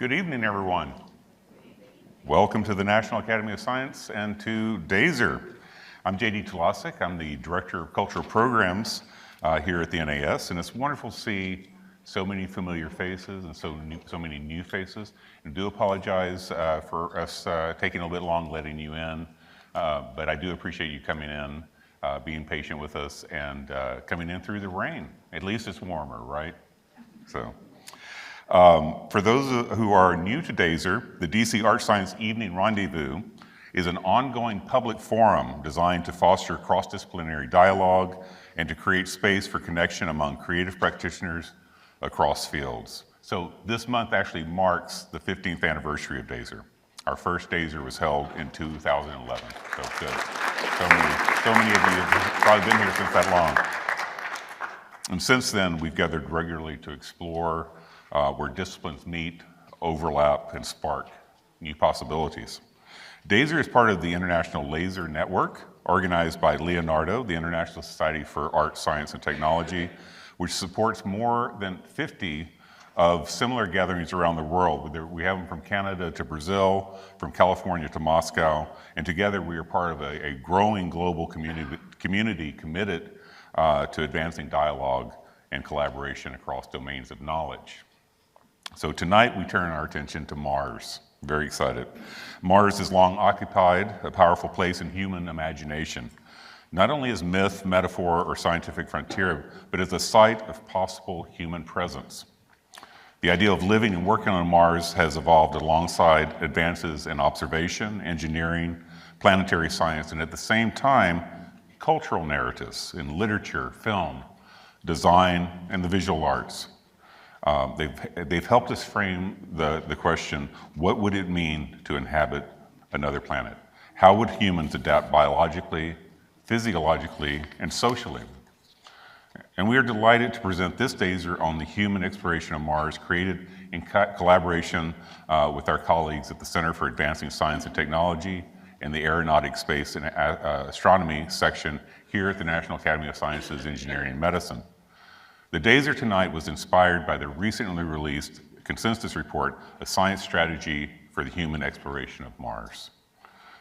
Good evening, everyone. Welcome to the National Academy of Science and to DASER. I'm J.D. Tulasik. I'm the Director of Cultural Programs here at the NAS, and it's wonderful to see so many familiar faces and so many new faces. And I do apologize for us taking a little bit long letting you in, but I do appreciate you coming in, being patient with us, and coming in through the rain. At least it's warmer, right? So. For those who are new to DASER, the DC Art Science Evening Rendezvous is an ongoing public forum designed to foster cross-disciplinary dialogue and to create space for connection among creative practitioners across fields. So this month actually marks the 15th anniversary of DASER. Our first DASER was held in 2011, so good. So many of you have probably been here since that long. And since then, we've gathered regularly to explore where disciplines meet, overlap, and spark new possibilities. DASER is part of the International Laser Network, organized by Leonardo, the International Society for Art, Science, and Technology, which supports more than 50 of similar gatherings around the world. We have them from Canada to Brazil, from California to Moscow, and together we are part of a growing global community committed to advancing dialogue and collaboration across domains of knowledge. So tonight we turn our attention to Mars. Very excited. Mars has long occupied a powerful place in human imagination, not only as myth, metaphor, or scientific frontier, but as a site of possible human presence. The idea of living and working on Mars has evolved alongside advances in observation, engineering, planetary science, and at the same time, cultural narratives in literature, film, design, and the visual arts. They've helped us frame the question, what would it mean to inhabit another planet? How would humans adapt biologically, physiologically, and socially? And we are delighted to present this DASER on the human exploration of Mars, created in collaboration with our colleagues at the Center for Advancing Science and Technology and the Aeronautics, Space, and Astronomy section here at the National Academy of Sciences, Engineering, and Medicine. The DASER tonight was inspired by the recently released consensus report, A Science Strategy for the Human Exploration of Mars.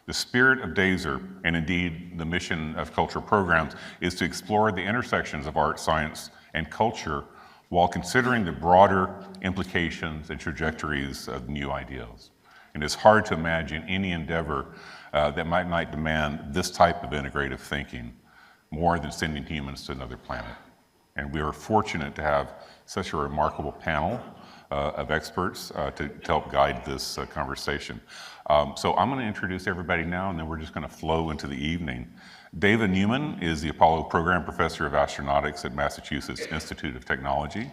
The spirit of DASER, and indeed the mission of cultural programs, is to explore the intersections of art, science, and culture while considering the broader implications and trajectories of new ideas. And it's hard to imagine any endeavor that might demand this type of integrative thinking more than sending humans to another planet. And we are fortunate to have such a remarkable panel of experts to help guide this conversation. So I'm going to introduce everybody now, and then we're just going to flow into the evening. Dava Newman is the Apollo Program Professor of Astronautics at Massachusetts Institute of Technology,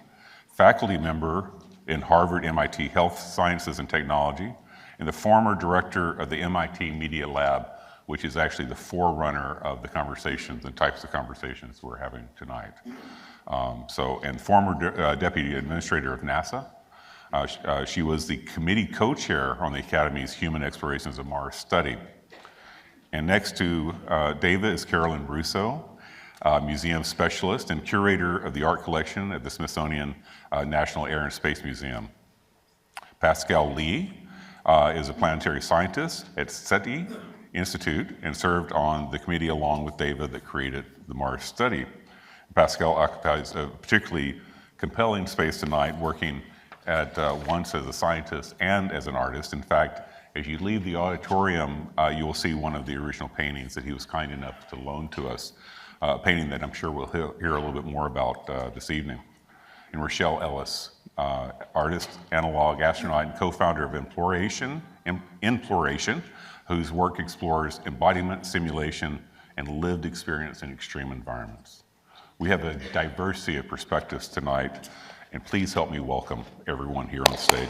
faculty member in Harvard MIT Health Sciences and Technology, and the former director of the MIT Media Lab, which is actually the forerunner of the conversations and types of conversations we're having tonight. And former deputy administrator of NASA. She was the committee co-chair on the Academy's Human Explorations of Mars study. And next to Dava is Carolyn Russo, museum specialist and curator of the art collection at the Smithsonian National Air and Space Museum. Pascal Lee is a planetary scientist at SETI Institute and served on the committee along with Dava that created the Mars study. Pascal occupies a particularly compelling space tonight, working at once as a scientist and as an artist. In fact, as you leave the auditorium, you will see one of the original paintings that he was kind enough to loan to us, a painting that I'm sure we'll hear a little bit more about this evening. And Richelle Ellis, artist, analog astronaut, and co-founder of Inploration, whose work explores embodiment, simulation, and lived experience in extreme environments. We have a diversity of perspectives tonight, and please help me welcome everyone here on stage.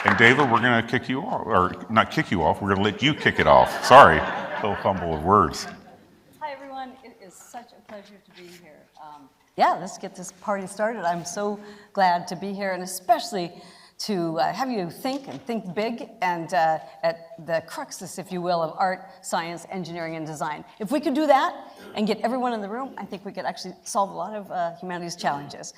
And Dava, we're going to kick you off, or not kick you off, we're going to let you kick it off. Sorry, a little fumble of words. Hi, everyone. It is such a pleasure to be here. Yeah, let's get this party started. I'm so glad to be here, and especially to have you think and think big and at the cruxus, if you will, of art, science, engineering, and design. If we could do that, and get everyone in the room, I think we could actually solve a lot of humanity's challenges.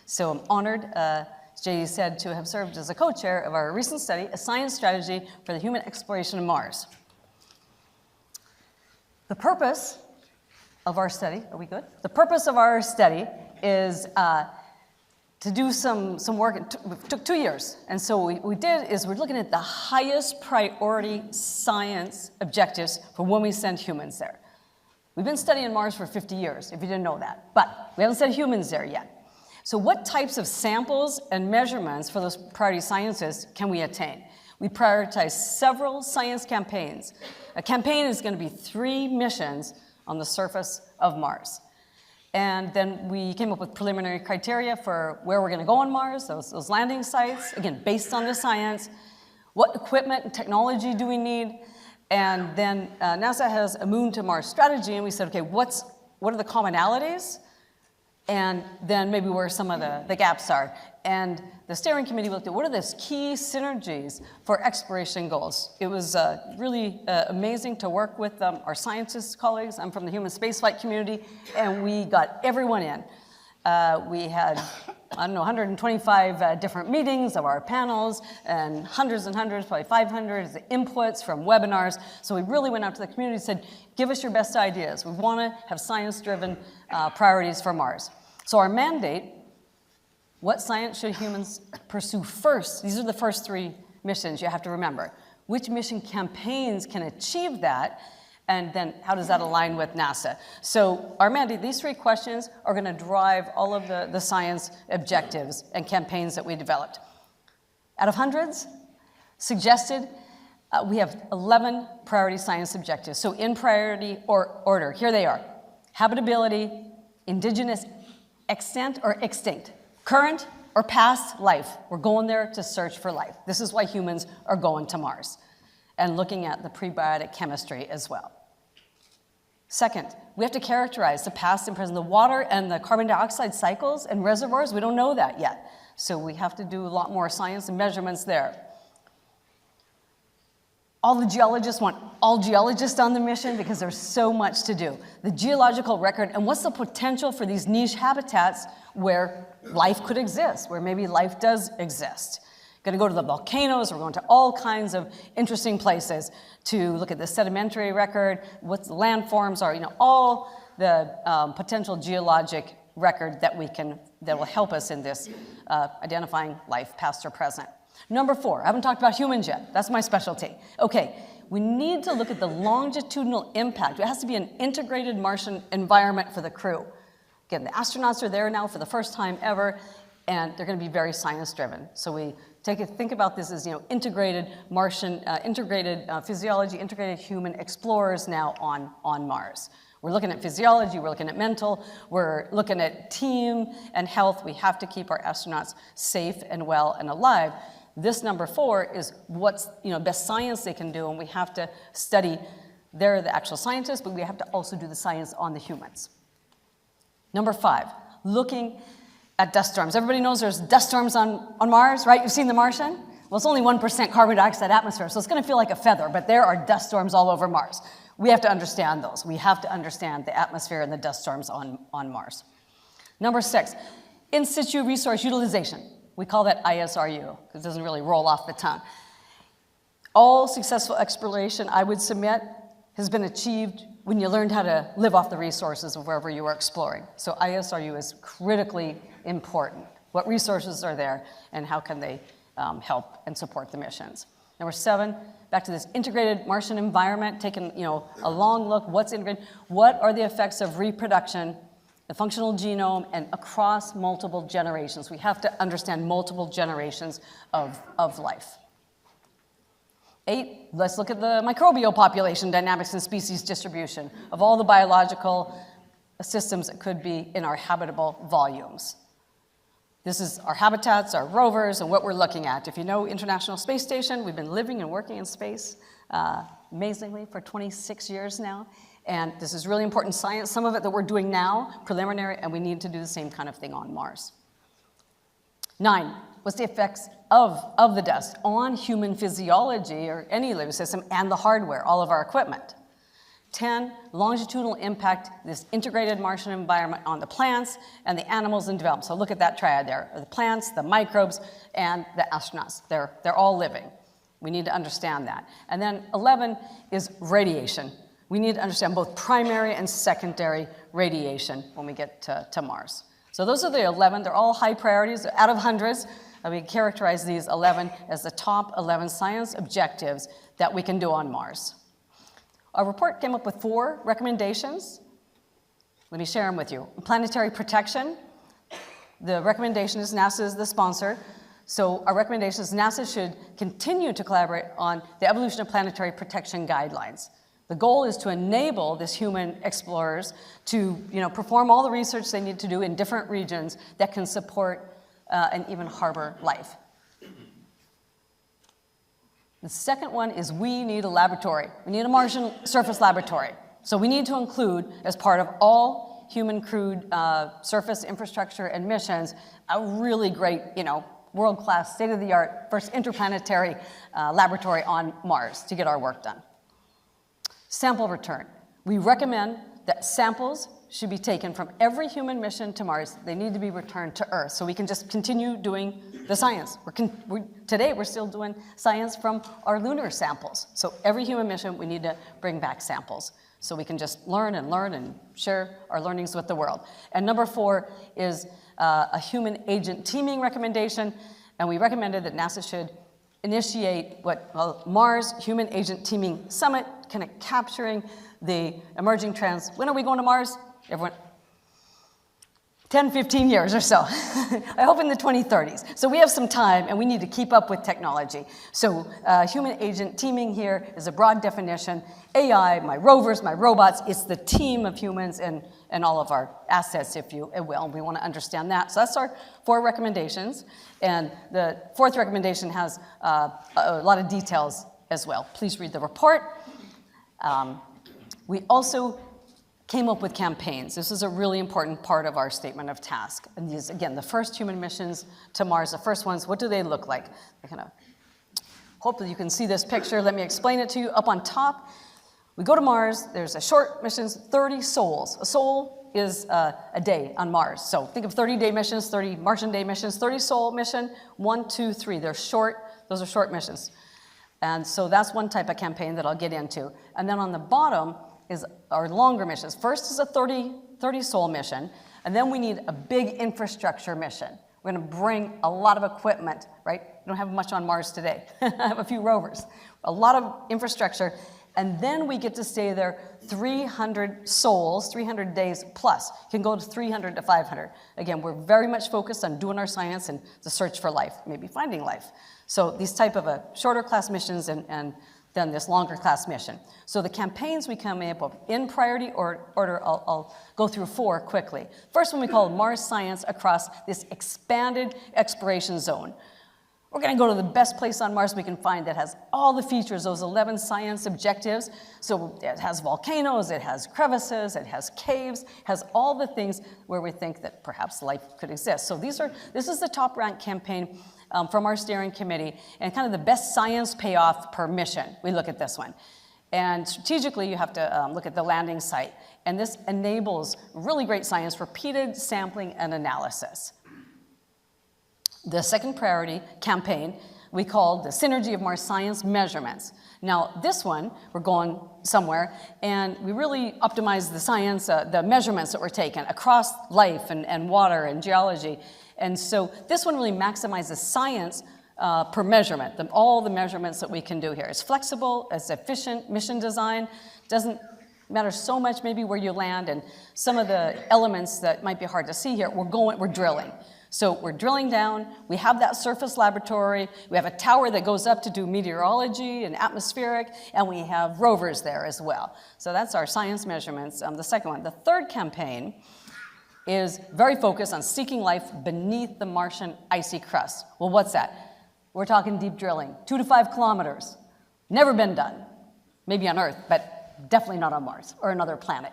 So I'm honored, as JD said, to have served as a co-chair of our recent study, A Science Strategy for the Human Exploration of Mars. The purpose of our study, are we good? The purpose of our study is to do some work. It took 2 years. And so what we did is we're looking at the highest priority science objectives for when we send humans there. We've been studying Mars for 50 years, if you didn't know that, but we haven't sent humans there yet. So what types of samples and measurements for those priority sciences can we attain? We prioritize several science campaigns. A campaign is going to be 3 missions on the surface of Mars. And then we came up with preliminary criteria for where we're going to go on Mars, those landing sites, again, based on the science. What equipment and technology do we need? And then NASA has a Moon to Mars strategy, and we said, okay, what are the commonalities? And then maybe where some of the gaps are. And the steering committee looked at what are the key synergies for exploration goals. It was really amazing to work with our scientist colleagues. I'm from the human spaceflight community, and we got everyone in. We had, 125 different meetings of our panels, and hundreds, probably 500 inputs from webinars. So we really went out to the community and said, give us your best ideas. We want to have science-driven priorities for Mars. So our mandate, what science should humans pursue first? These are the first 3 missions you have to remember. Which mission campaigns can achieve that? And then how does that align with NASA? So our mandate, these 3 questions are going to drive all of the science objectives and campaigns that we developed. Out of hundreds suggested, we have 11 priority science objectives. So in priority order, here they are. Habitability, indigenous extent or extinct, current or past life. We're going there to search for life. This is why humans are going to Mars, and looking at the prebiotic chemistry as well. Second, we have to characterize the past and present, the water and the carbon dioxide cycles and reservoirs. We don't know that yet, so we have to do a lot more science and measurements there. All the geologists want all geologists on the mission because there's so much to do. The geological record, and what's the potential for these niche habitats where life could exist, where maybe life does exist. Going to go to the volcanoes, we're going to all kinds of interesting places to look at the sedimentary record, what the landforms are, all the potential geologic record that will help us in this identifying life, past or present. Number 4, I haven't talked about humans yet. That's my specialty. Okay, we need to look at the longitudinal impact. It has to be an integrated Martian environment for the crew. Again, the astronauts are there now for the first time ever, and they're going to be very science-driven. So we think about this as integrated Martian, integrated physiology, integrated human explorers now on Mars. We're looking at physiology, we're looking at mental, we're looking at team and health. We have to keep our astronauts safe and well and alive. This number 4 is what's best science they can do, and we have to study. They're the actual scientists, but we have to also do the science on the humans. Number 5, looking at dust storms. Everybody knows there's dust storms on Mars, right? You've seen The Martian? Well, it's only 1% carbon dioxide atmosphere, so it's going to feel like a feather, but there are dust storms all over Mars. We have to understand those. We have to understand the atmosphere and the dust storms on Mars. Number 6, in situ resource utilization. We call that ISRU, because it doesn't really roll off the tongue. All successful exploration, I would submit, has been achieved when you learned how to live off the resources of wherever you are exploring. So ISRU is critically important. What resources are there, and how can they help and support the missions? Number 7, back to this integrated Martian environment, taking a long look, what's integrated, what are the effects of reproduction, the functional genome, and across multiple generations. We have to understand multiple generations of life. 8, let's look at the microbial population dynamics and species distribution of all the biological systems that could be in our habitable volumes. This is our habitats, our rovers, and what we're looking at. If you know International Space Station, we've been living and working in space amazingly for 26 years now. And this is really important science, some of it that we're doing now, preliminary, and we need to do the same kind of thing on Mars. 9, what's the effects of the dust on human physiology or any living system and the hardware, all of our equipment? 10, longitudinal impact, this integrated Martian environment on the plants and the animals in development. So look at that triad there, the plants, the microbes, and the astronauts. They're all living. We need to understand that. And then 11 is radiation. We need to understand both primary and secondary radiation when we get to Mars. So those are the 11. They're all high priorities. Out of hundreds, we characterize these 11 as the top 11 science objectives that we can do on Mars. Our report came up with 4 recommendations. Let me share them with you. Planetary protection. The recommendation is NASA is the sponsor. So our recommendation is NASA should continue to collaborate on the evolution of planetary protection guidelines. The goal is to enable these human explorers to perform all the research they need to do in different regions that can support and even harbor life. The second one is we need a laboratory. We need a Martian surface laboratory. So we need to include, as part of all human crewed surface infrastructure and missions, a really great, world-class, state-of-the-art, first interplanetary laboratory on Mars to get our work done. Sample return. We recommend that samples should be taken from every human mission to Mars. They need to be returned to Earth so we can just continue doing the science. Today we're still doing science from our lunar samples. So every human mission we need to bring back samples so we can just learn and share our learnings with the world. And number 4 is a human agent teaming recommendation, and we recommended that NASA should initiate Mars Human Agent Teaming Summit, kind of capturing the emerging trends. When are we going to Mars? Everyone, 10, 15 years or so. I hope in the 2030s. So we have some time, and we need to keep up with technology. So human agent teaming here is a broad definition. AI, my rovers, my robots, it's the team of humans and all of our assets, if you will. We want to understand that. So that's our 4 recommendations. And the 4th recommendation has a lot of details as well. Please read the report. We also came up with campaigns. This is a really important part of our statement of task. And these, again, the first human missions to Mars, the first ones, what do they look like? Hopefully you can see this picture. Let me explain it to you. Up on top, we go to Mars. There's a short missions, 30 sols. A sol is a day on Mars. So think of 30-day missions, 30 Martian day missions, 30 sol mission, 1, 2, 3. They're short. Those are short missions. And so that's one type of campaign that I'll get into. And then on the bottom is our longer missions. First is a 30 sol mission, and then we need a big infrastructure mission. We're going to bring a lot of equipment, right? We don't have much on Mars today. I have a few rovers. A lot of infrastructure, and then we get to stay there 300 sols, 300 days plus. You can go to 300 to 500. Again, we're very much focused on doing our science and the search for life, maybe finding life. So these type of shorter class missions and then this longer class mission. So the campaigns we come up with in priority order, I'll go through 4 quickly. First one we call Mars Science Across this expanded exploration zone. We're going to go to the best place on Mars we can find that has all the features, those 11 science objectives. So it has volcanoes, it has crevices, it has caves, has all the things where we think that perhaps life could exist. So this is the top ranked campaign from our steering committee, and kind of the best science payoff per mission. We look at this one. And strategically, you have to look at the landing site. And this enables really great science, repeated sampling and analysis. The second priority campaign we called the Synergy of Mars Science Measurements. Now, this one, we're going somewhere, and we really optimize the science, the measurements that were taken across life and water and geology. And so this one really maximizes science per measurement, all the measurements that we can do here. It's flexible, it's efficient mission design, doesn't matter so much maybe where you land, and some of the elements that might be hard to see here, we're drilling. So we're drilling down, we have that surface laboratory, we have a tower that goes up to do meteorology and atmospheric, and we have rovers there as well. So that's our science measurements, the second one. The third campaign is very focused on seeking life beneath the Martian icy crust. Well, what's that? We're talking deep drilling, 2 to 5 kilometers. Never been done, maybe on Earth, but definitely not on Mars or another planet.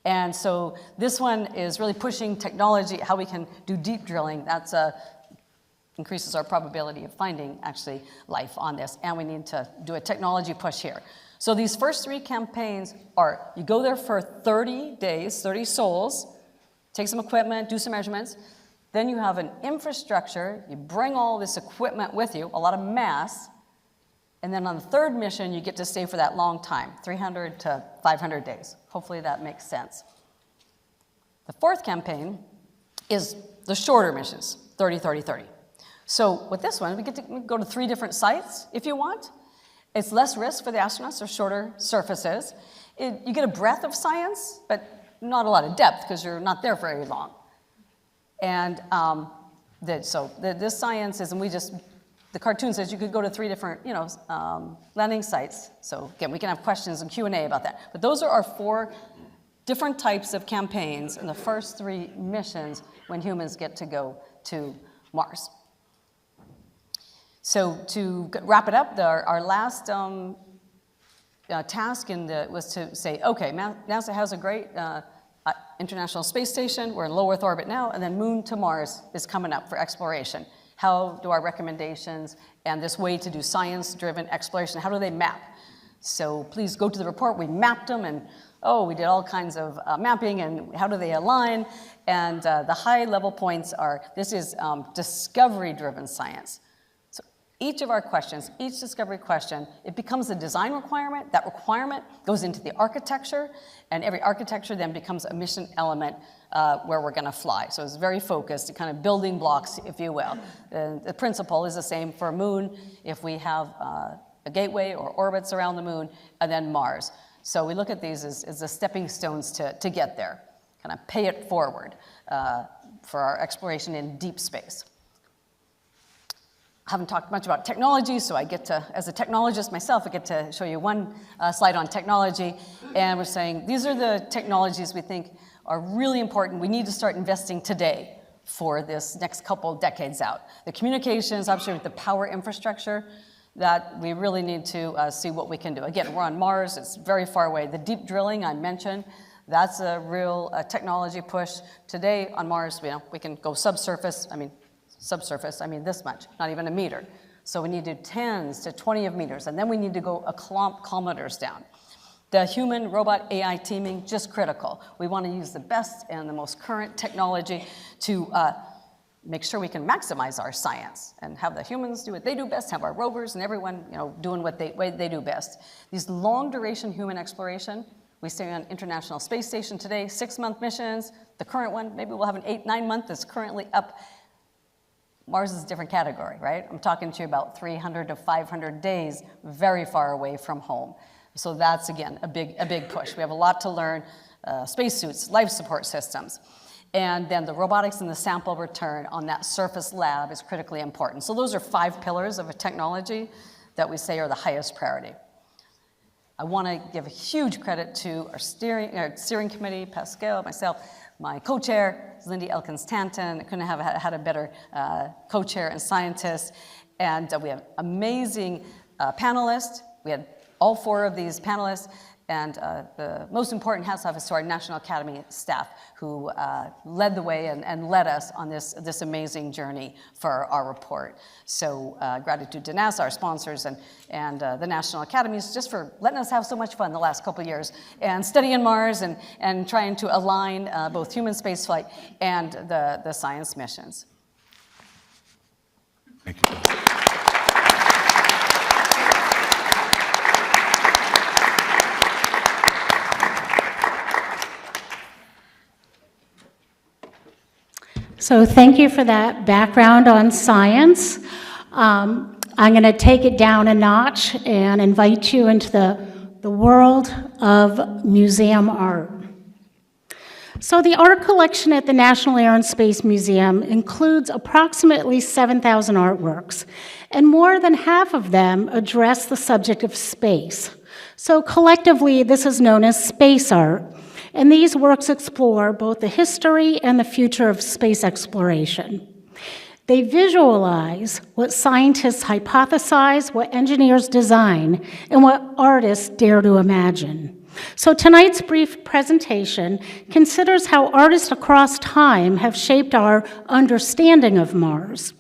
And so this one is really pushing technology, how we can do deep drilling. That's increases our probability of finding actually life on this, and we need to do a technology push here. So these first 3 campaigns are, you go there for 30 days, 30 sols, take some equipment, do some measurements. Then you have an infrastructure, you bring all this equipment with you, a lot of mass, and then on the 3rd mission, you get to stay for that long time, 300 to 500 days. Hopefully that makes sense. The 4th campaign is the shorter missions, 30, 30, 30. So with this one, we get to go to 3 different sites if you want. It's less risk for the astronauts, they're shorter surfaces. You get a breadth of science, but not a lot of depth because you're not there very long. And this science is, and the cartoon says you could go to 3 different, landing sites. So again, we can have questions and Q&A about that. But those are our 4 different types of campaigns in the first 3 missions when humans get to go to Mars. So to wrap it up, our last task was to say, okay, NASA has a great International Space Station, we're in low Earth orbit now, and then Moon to Mars is coming up for exploration. How do our recommendations and this way to do science-driven exploration, how do they map? So please go to the report, we mapped them, and we did all kinds of mapping, and how do they align? And the high-level points are, this is discovery-driven science. Each of our questions, each discovery question, it becomes a design requirement. That requirement goes into the architecture, and every architecture then becomes a mission element where we're going to fly. So it's very focused, kind of building blocks, if you will. The principle is the same for Moon if we have a gateway or orbits around the Moon, and then Mars. So we look at these as the stepping stones to get there, kind of pay it forward for our exploration in deep space. I haven't talked much about technology, so I get to, as a technologist myself, I get to show you one slide on technology. And we're saying these are the technologies we think are really important. We need to start investing today for this next couple decades out. The communications, obviously with the power infrastructure, that we really need to see what we can do. Again, we're on Mars, it's very far away. The deep drilling I mentioned, that's a real technology push. Today on Mars, we can go subsurface, I mean this much, not even a meter. So we need to do tens to 20 of meters, and then we need to go a kilometers down. The human-robot AI teaming, just critical. We want to use the best and the most current technology to make sure we can maximize our science and have the humans do what they do best, have our rovers and everyone doing what they do best. These long-duration human exploration, we stay on International Space Station today, 6-month missions. The current one, maybe we'll have an 8-9-month that's currently up. Mars is a different category, right? I'm talking to you about 300 to 500 days, very far away from home. So that's, again, a big push. We have a lot to learn, spacesuits, life support systems. And then the robotics and the sample return on that surface lab is critically important. So those are 5 pillars of a technology that we say are the highest priority. I want to give a huge credit to our steering committee, Pascal, myself, my co-chair, Lindy Elkins-Tanton. I couldn't have had a better co-chair and scientist. And we have amazing panelists. We had all 4 of these panelists. And the most important hats off is to our National Academy staff who led the way and led us on this amazing journey for our report. So gratitude to NASA, our sponsors, and the National Academies just for letting us have so much fun the last couple of years and studying Mars and trying to align both human spaceflight and the science missions. Thank you. So thank you for that background on science. I'm going to take it down a notch and invite you into the world of museum art. So the art collection at the National Air and Space Museum includes approximately 7,000 artworks, and more than half of them address the subject of space. So collectively, this is known as space art. And these works explore both the history and the future of space exploration. They visualize what scientists hypothesize, what engineers design, and what artists dare to imagine. So tonight's brief presentation considers how artists across time have shaped our understanding of Mars.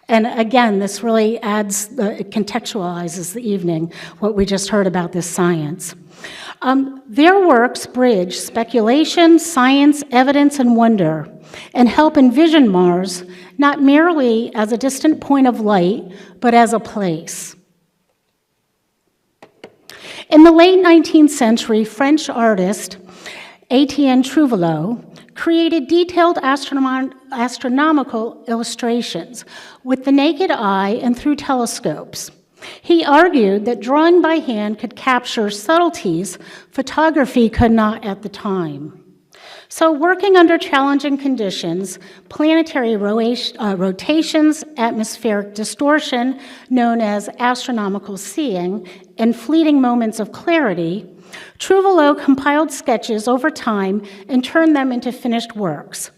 And again, this really it contextualizes the evening, what we just heard about this science. Their works bridge speculation, science, evidence, and wonder, and help envision Mars not merely as a distant point of light, but as a place. In the late 19th century, French artist Étienne Trouvelot created detailed astronomical illustrations with the naked eye and through telescopes. He argued that drawing by hand could capture subtleties photography could not at the time. So working under challenging conditions, planetary rotations, atmospheric distortion, known as astronomical seeing, and fleeting moments of clarity, Trouvelot compiled sketches over time and turned them into finished works.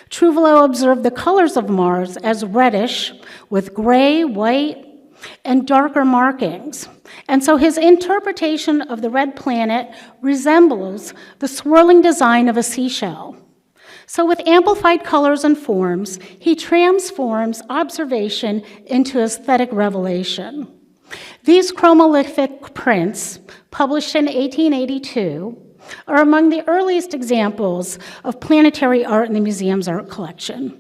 Trouvelot observed the colors of Mars as reddish, with gray, white, and darker markings. And so his interpretation of the red planet resembles the swirling design of a seashell. So with amplified colors and forms, he transforms observation into aesthetic revelation. These chromolithic prints, published in 1882, are among the earliest examples of planetary art in the museum's art collection.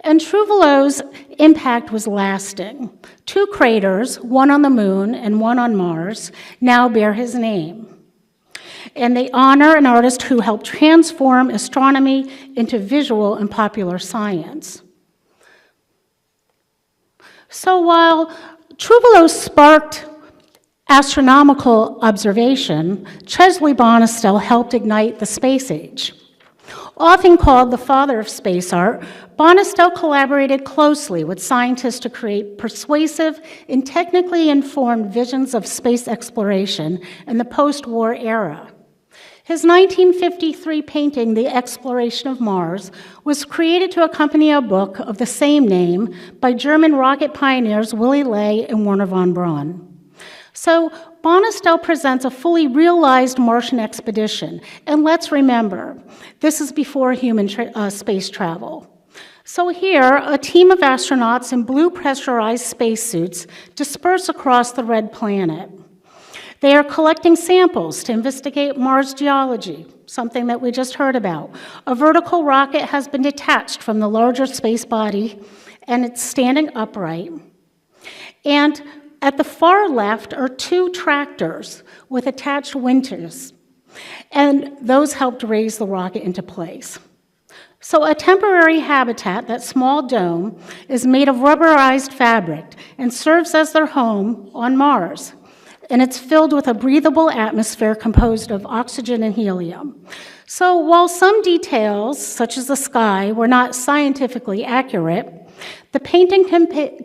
And Trouvelot's impact was lasting. 2 craters, one on the moon and one on Mars, now bear his name. And they honor an artist who helped transform astronomy into visual and popular science. So while Trouvelot sparked astronomical observation, Chesley Bonestell helped ignite the space age. Often called the father of space art, Bonestell collaborated closely with scientists to create persuasive and technically informed visions of space exploration in the post-war era. His 1953 painting, The Exploration of Mars, was created to accompany a book of the same name by German rocket pioneers Willy Ley and Wernher von Braun. So Bonestell presents a fully realized Martian expedition, and let's remember, this is before human space travel. So here, a team of astronauts in blue pressurized spacesuits disperse across the red planet. They are collecting samples to investigate Mars geology, something that we just heard about. A vertical rocket has been detached from the larger space body, and it's standing upright. And at the far left are 2 tractors with attached wingers, and those helped raise the rocket into place. So a temporary habitat, that small dome, is made of rubberized fabric and serves as their home on Mars. And it's filled with a breathable atmosphere composed of oxygen and helium. So while some details, such as the sky, were not scientifically accurate, the painting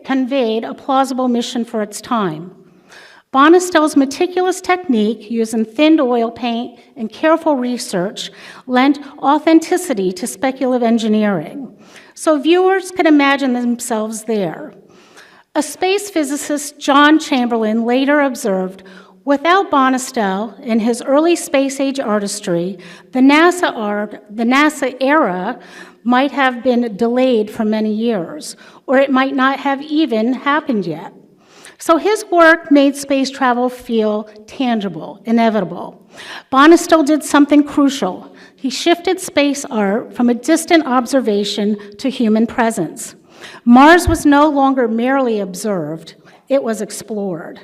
conveyed a plausible mission for its time. Bonestell's meticulous technique, using thinned oil paint and careful research, lent authenticity to speculative engineering, so viewers could imagine themselves there. A space physicist, John Chamberlain, later observed, without Bonestell and his early space-age artistry, the NASA era might have been delayed for many years, or it might not have even happened yet. So his work made space travel feel tangible, inevitable. Bonestell did something crucial. He shifted space art from a distant observation to human presence. Mars was no longer merely observed, it was explored.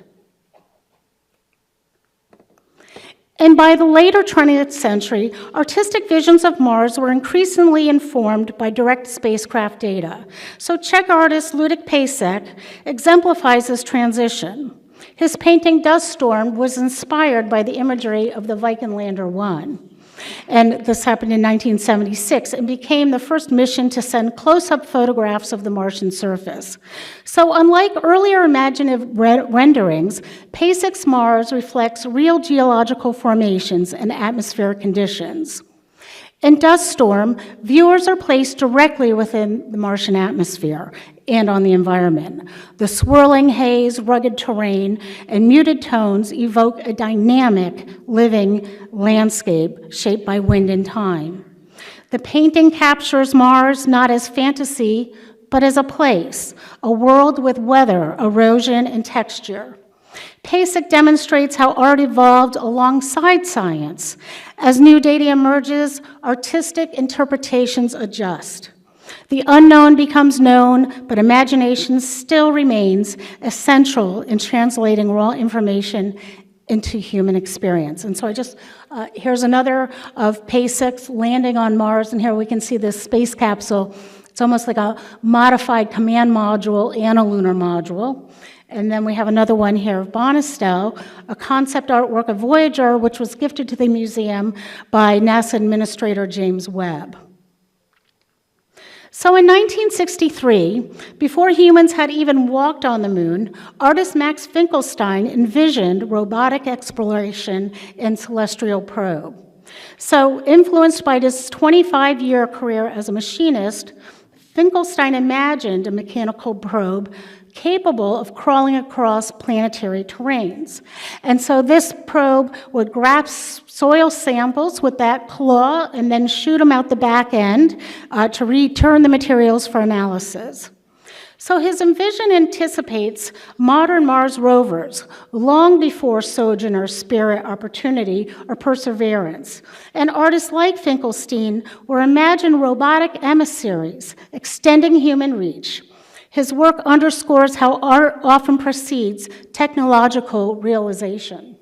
And by the later 20th century, artistic visions of Mars were increasingly informed by direct spacecraft data. So Czech artist Ludek Pacek exemplifies this transition. His painting Dust Storm was inspired by the imagery of the Viking Lander 1. And this happened in 1976 and became the first mission to send close-up photographs of the Martian surface. So unlike earlier imaginative renderings, Pacek's Mars reflects real geological formations and atmospheric conditions. In dust storm, viewers are placed directly within the Martian atmosphere and on the environment. The swirling haze, rugged terrain, and muted tones evoke a dynamic, living landscape shaped by wind and time. The painting captures Mars not as fantasy, but as a place, a world with weather, erosion, and texture. PASIC demonstrates how art evolved alongside science. As new data emerges, artistic interpretations adjust. The unknown becomes known, but imagination still remains essential in translating raw information into human experience. And so here's another of PASIC's landing on Mars, and here we can see this space capsule. It's almost like a modified command module and a lunar module. And then we have another one here of Bonestell, a concept artwork of Voyager, which was gifted to the museum by NASA Administrator James Webb. So in 1963, before humans had even walked on the moon, artist Max Finkelstein envisioned robotic exploration in celestial probe. So influenced by his 25-year career as a machinist, Finkelstein imagined a mechanical probe capable of crawling across planetary terrains. And so this probe would grasp soil samples with that claw and then shoot them out the back end to return the materials for analysis. So his envision anticipates modern Mars rovers long before Sojourner, Spirit, Opportunity, or Perseverance. And artists like Finkelstein were imagined robotic emissaries extending human reach. His work underscores how art often precedes technological realization.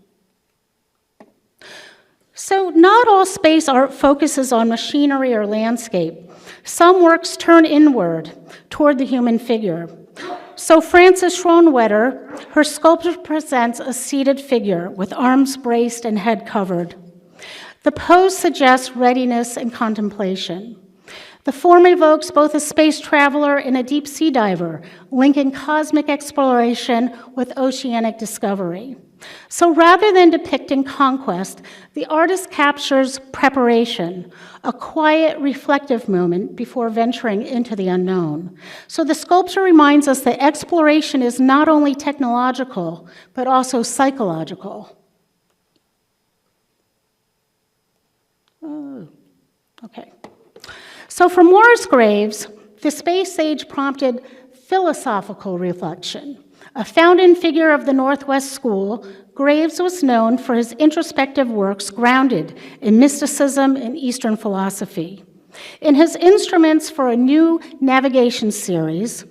So not all space art focuses on machinery or landscape. Some works turn inward toward the human figure. So Frances Schroenwetter, her sculpture presents a seated figure with arms braced and head covered. The pose suggests readiness and contemplation. The form evokes both a space traveler and a deep sea diver, linking cosmic exploration with oceanic discovery. So rather than depicting conquest, the artist captures preparation, a quiet, reflective moment before venturing into the unknown. So the sculpture reminds us that exploration is not only technological, but also psychological. Okay. So for Morris Graves, the space age prompted philosophical reflection. A founding figure of the Northwest School, Graves was known for his introspective works grounded in mysticism and Eastern philosophy. In his Instruments for a New Navigation series,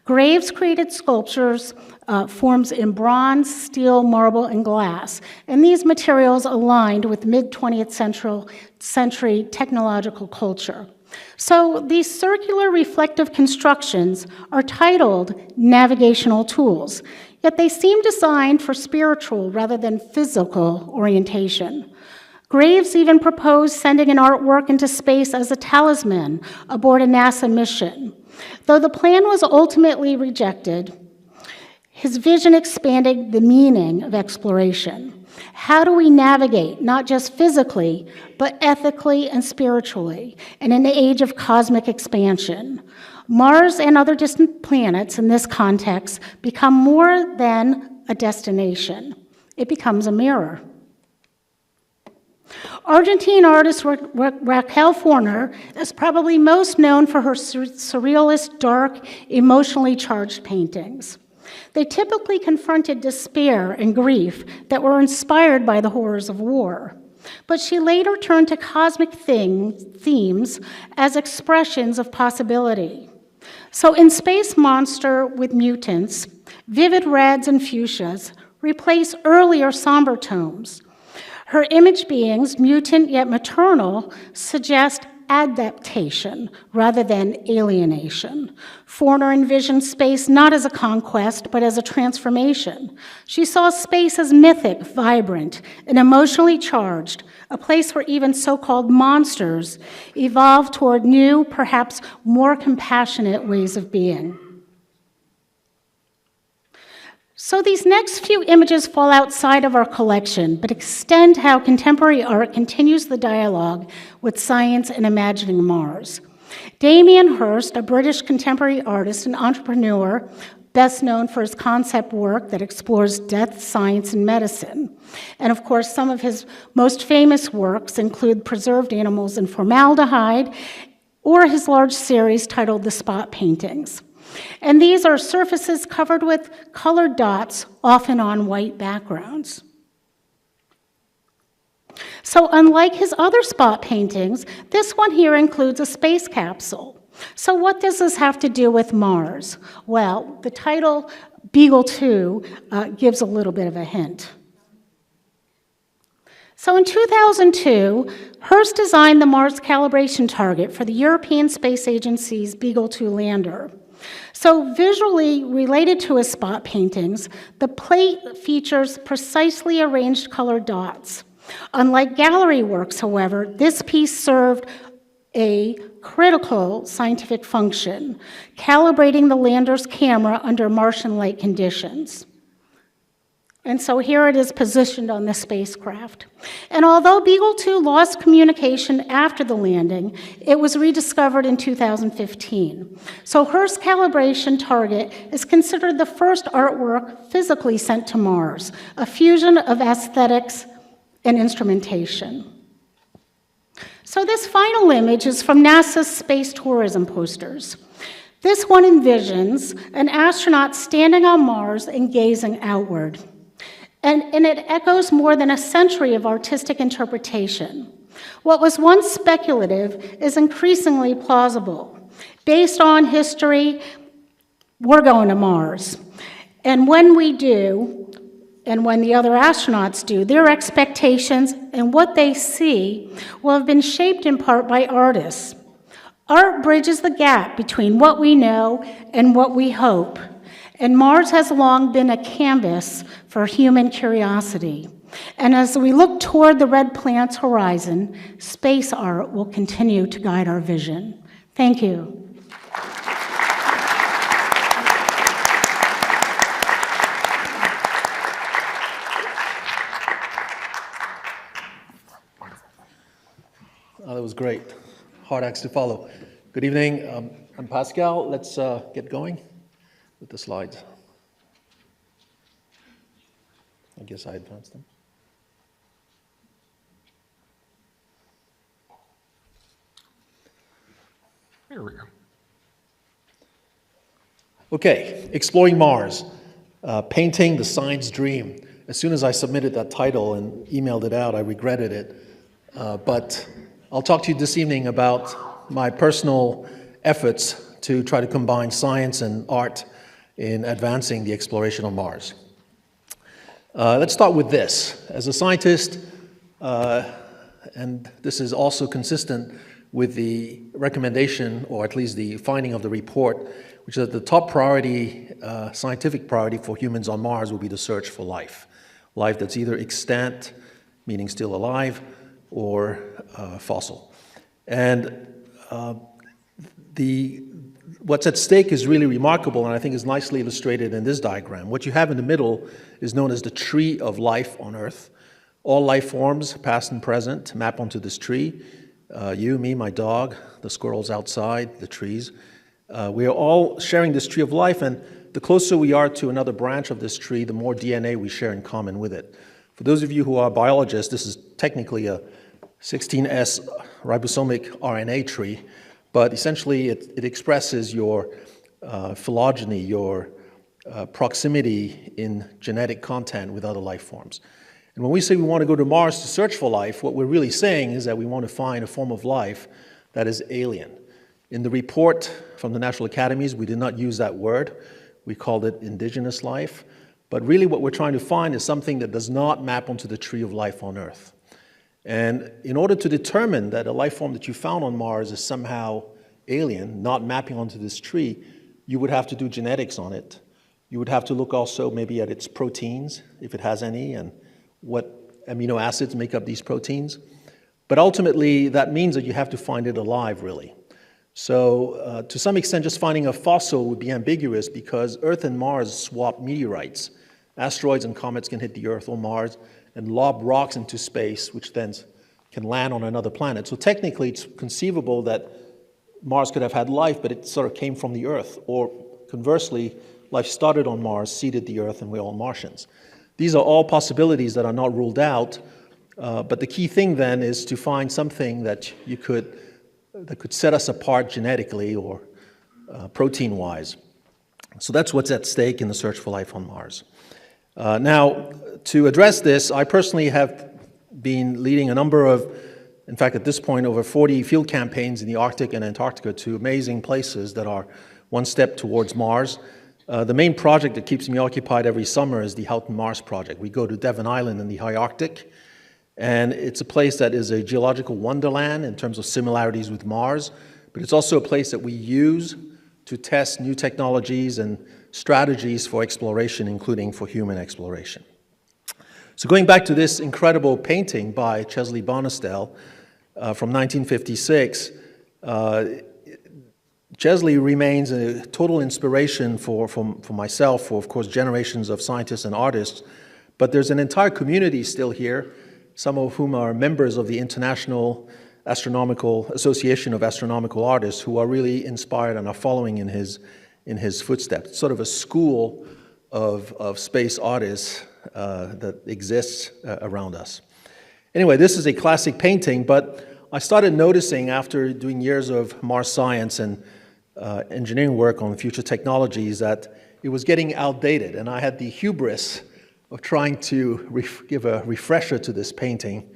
Graves created sculptures, forms in bronze, steel, marble, and glass, and these materials aligned with mid-20th century technological culture. So these circular reflective constructions are titled navigational tools, yet they seem designed for spiritual rather than physical orientation. Graves even proposed sending an artwork into space as a talisman aboard a NASA mission. Though the plan was ultimately rejected, his vision expanded the meaning of exploration. How do we navigate, not just physically, but ethically and spiritually, in an age of cosmic expansion? Mars and other distant planets in this context become more than a destination. It becomes a mirror. Argentine artist Raquel Forner is probably most known for her surrealist, dark, emotionally charged paintings. They typically confronted despair and grief that were inspired by the horrors of war. But she later turned to cosmic themes as expressions of possibility. So in Space Monster with Mutants, vivid reds and fuchsias replace earlier somber tones. Her image beings, mutant yet maternal, suggest adaptation rather than alienation. Forner envisioned space not as a conquest, but as a transformation. She saw space as mythic, vibrant, and emotionally charged, a place where even so-called monsters evolve toward new, perhaps more compassionate ways of being. So these next few images fall outside of our collection, but extend how contemporary art continues the dialogue with science and imagining Mars. Damien Hirst, a British contemporary artist and entrepreneur, best known for his concept work that explores death, science, and medicine. And of course, some of his most famous works include Preserved Animals in Formaldehyde, or his large series titled The Spot Paintings. And these are surfaces covered with colored dots, often on white backgrounds. So unlike his other spot paintings, this one here includes a space capsule. So what does this have to do with Mars? Well, the title Beagle 2 gives a little bit of a hint. So in 2002, Hirst designed the Mars calibration target for the European Space Agency's Beagle 2 lander. So visually related to his spot paintings, the plate features precisely arranged colored dots. Unlike gallery works, however, this piece served a critical scientific function, calibrating the lander's camera under Martian-like conditions. And so here it is positioned on the spacecraft. And although Beagle 2 lost communication after the landing, it was rediscovered in 2015. So Hirst's calibration target is considered the first artwork physically sent to Mars, a fusion of aesthetics and instrumentation. So this final image is from NASA's space tourism posters. This one envisions an astronaut standing on Mars and gazing outward. And it echoes more than a century of artistic interpretation. What was once speculative is increasingly plausible. Based on history, we're going to Mars. And when we do, and when the other astronauts do, their expectations and what they see will have been shaped in part by artists. Art bridges the gap between what we know and what we hope. And Mars has long been a canvas for human curiosity. And as we look toward the red planet's horizon, space art will continue to guide our vision. Thank you. That was great. Hard acts to follow. Good evening. I'm Pascal. Let's get going with the slides. I guess I advanced them. Here we go. Okay, Exploring Mars, Painting the Science Dream. As soon as I submitted that title and emailed it out, I regretted it. But I'll talk to you this evening about my personal efforts to try to combine science and art in advancing the exploration of Mars. Let's start with this. As a scientist, and this is also consistent with the recommendation, or at least the finding of the report, which is that the top priority, scientific priority for humans on Mars will be the search for life. Life that's either extant, meaning still alive, or fossil. And what's at stake is really remarkable, and I think is nicely illustrated in this diagram. What you have in the middle is known as the tree of life on Earth. All life forms, past and present, map onto this tree. You, me, my dog, the squirrels outside, the trees. We are all sharing this tree of life, and the closer we are to another branch of this tree, the more DNA we share in common with it. For those of you who are biologists, this is technically a 16S ribosomic RNA tree, but essentially it expresses your phylogeny, your proximity in genetic content with other life forms. And when we say we want to go to Mars to search for life, what we're really saying is that we want to find a form of life that is alien. In the report from the National Academies, we did not use that word. We called it indigenous life. But really what we're trying to find is something that does not map onto the tree of life on Earth. And in order to determine that a life form that you found on Mars is somehow alien, not mapping onto this tree, you would have to do genetics on it. You would have to look also maybe at its proteins, if it has any, and what amino acids make up these proteins. But ultimately, that means that you have to find it alive, really. So to some extent, just finding a fossil would be ambiguous because Earth and Mars swap meteorites. Asteroids and comets can hit the Earth or Mars and lob rocks into space, which then can land on another planet. So technically, it's conceivable that Mars could have had life, but it sort of came from the Earth. Or conversely, life started on Mars, seeded the Earth, and we're all Martians. These are all possibilities that are not ruled out, but the key thing then is to find something that could set us apart genetically or protein-wise. So that's what's at stake in the search for life on Mars. Now, to address this, I personally have been leading a number of, in fact, at this point, over 40 field campaigns in the Arctic and Antarctica to amazing places that are one step towards Mars. The main project that keeps me occupied every summer is the Houghton Mars Project. We go to Devon Island in the high Arctic, and it's a place that is a geological wonderland in terms of similarities with Mars, but it's also a place that we use to test new technologies and strategies for exploration, including for human exploration. So going back to this incredible painting by Chesley Bonestell from 1956, Chesley remains a total inspiration for myself, for, of course, generations of scientists and artists, but there's an entire community still here, some of whom are members of the International Astronomical Association of Astronomical Artists, who are really inspired and are following in his footsteps. It's sort of a school of space artists that exists around us. Anyway, this is a classic painting, but I started noticing after doing years of Mars science and engineering work on future technologies that it was getting outdated, and I had the hubris of trying to give a refresher to this painting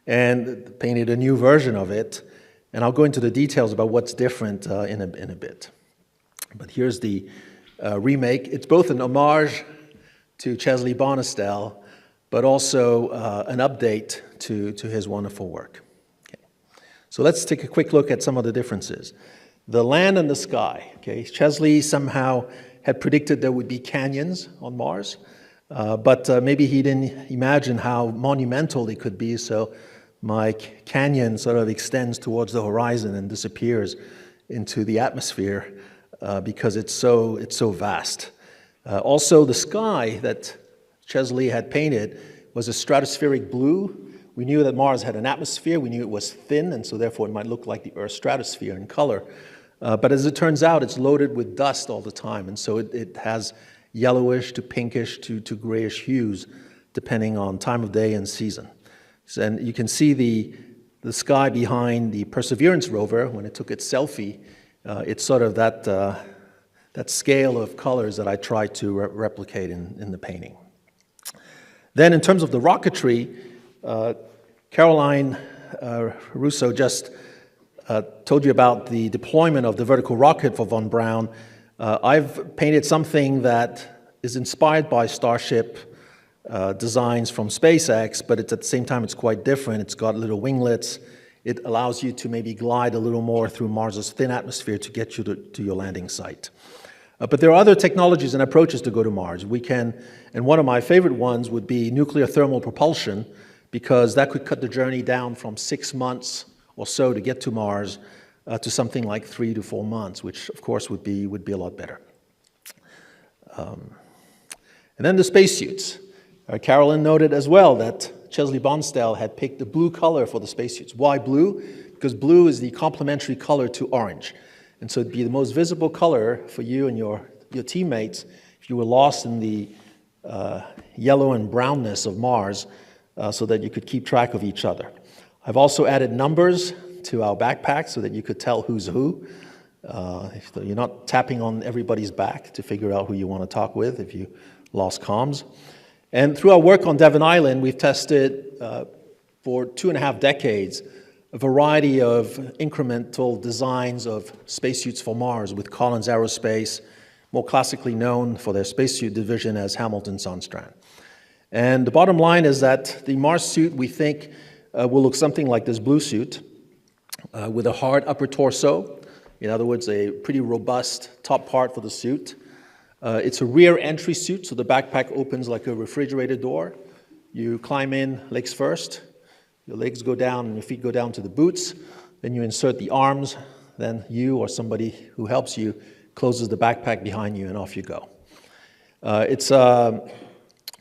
and painted a new version of it, and I'll go into the details about what's different in a bit. But here's the remake. It's both an homage to Chesley Bonestell, but also an update to his wonderful work. Okay. So let's take a quick look at some of the differences. The land and the sky. Okay. Chesley somehow had predicted there would be canyons on Mars, but maybe he didn't imagine how monumental they could be, so my canyon sort of extends towards the horizon and disappears into the atmosphere because it's so vast. Also, the sky that Chesley had painted was a stratospheric blue. We knew that Mars had an atmosphere. We knew it was thin, and so therefore it might look like the Earth's stratosphere in color. But as it turns out, it's loaded with dust all the time, and so it has yellowish to pinkish to grayish hues, depending on time of day and season. And you can see the sky behind the Perseverance rover when it took its selfie. It's sort of that scale of colors that I tried to replicate in the painting. Then in terms of the rocketry, Caroline Russo just told you about the deployment of the vertical rocket for von Braun. I've painted something that is inspired by Starship designs from SpaceX, but at the same time it's quite different. It's got little winglets. It allows you to maybe glide a little more through Mars's thin atmosphere to get you to your landing site. But there are other technologies and approaches to go to Mars. We can, and one of my favorite ones would be nuclear thermal propulsion, because that could cut the journey down from 6 months or so to get to Mars to something like 3 to 4 months, which of course would be a lot better. And then the spacesuits. Carolyn noted as well that Chesley Bonestell had picked the blue color for the spacesuits. Why blue? Because blue is the complementary color to orange. And so it'd be the most visible color for you and your teammates if you were lost in the yellow and brownness of Mars, so that you could keep track of each other. I've also added numbers to our backpack so that you could tell who's who. So you're not tapping on everybody's back to figure out who you want to talk with if you lost comms. And through our work on Devon Island, we've tested for 2.5 decades a variety of incremental designs of spacesuits for Mars with Collins Aerospace, more classically known for their spacesuit division as Hamilton Sundstrand. And the bottom line is that the Mars suit, we think, will look something like this blue suit with a hard upper torso. In other words, a pretty robust top part for the suit. It's a rear entry suit, so the backpack opens like a refrigerator door. You climb in legs first, your legs go down and your feet go down to the boots, then you insert the arms, then you or somebody who helps you closes the backpack behind you and off you go. It's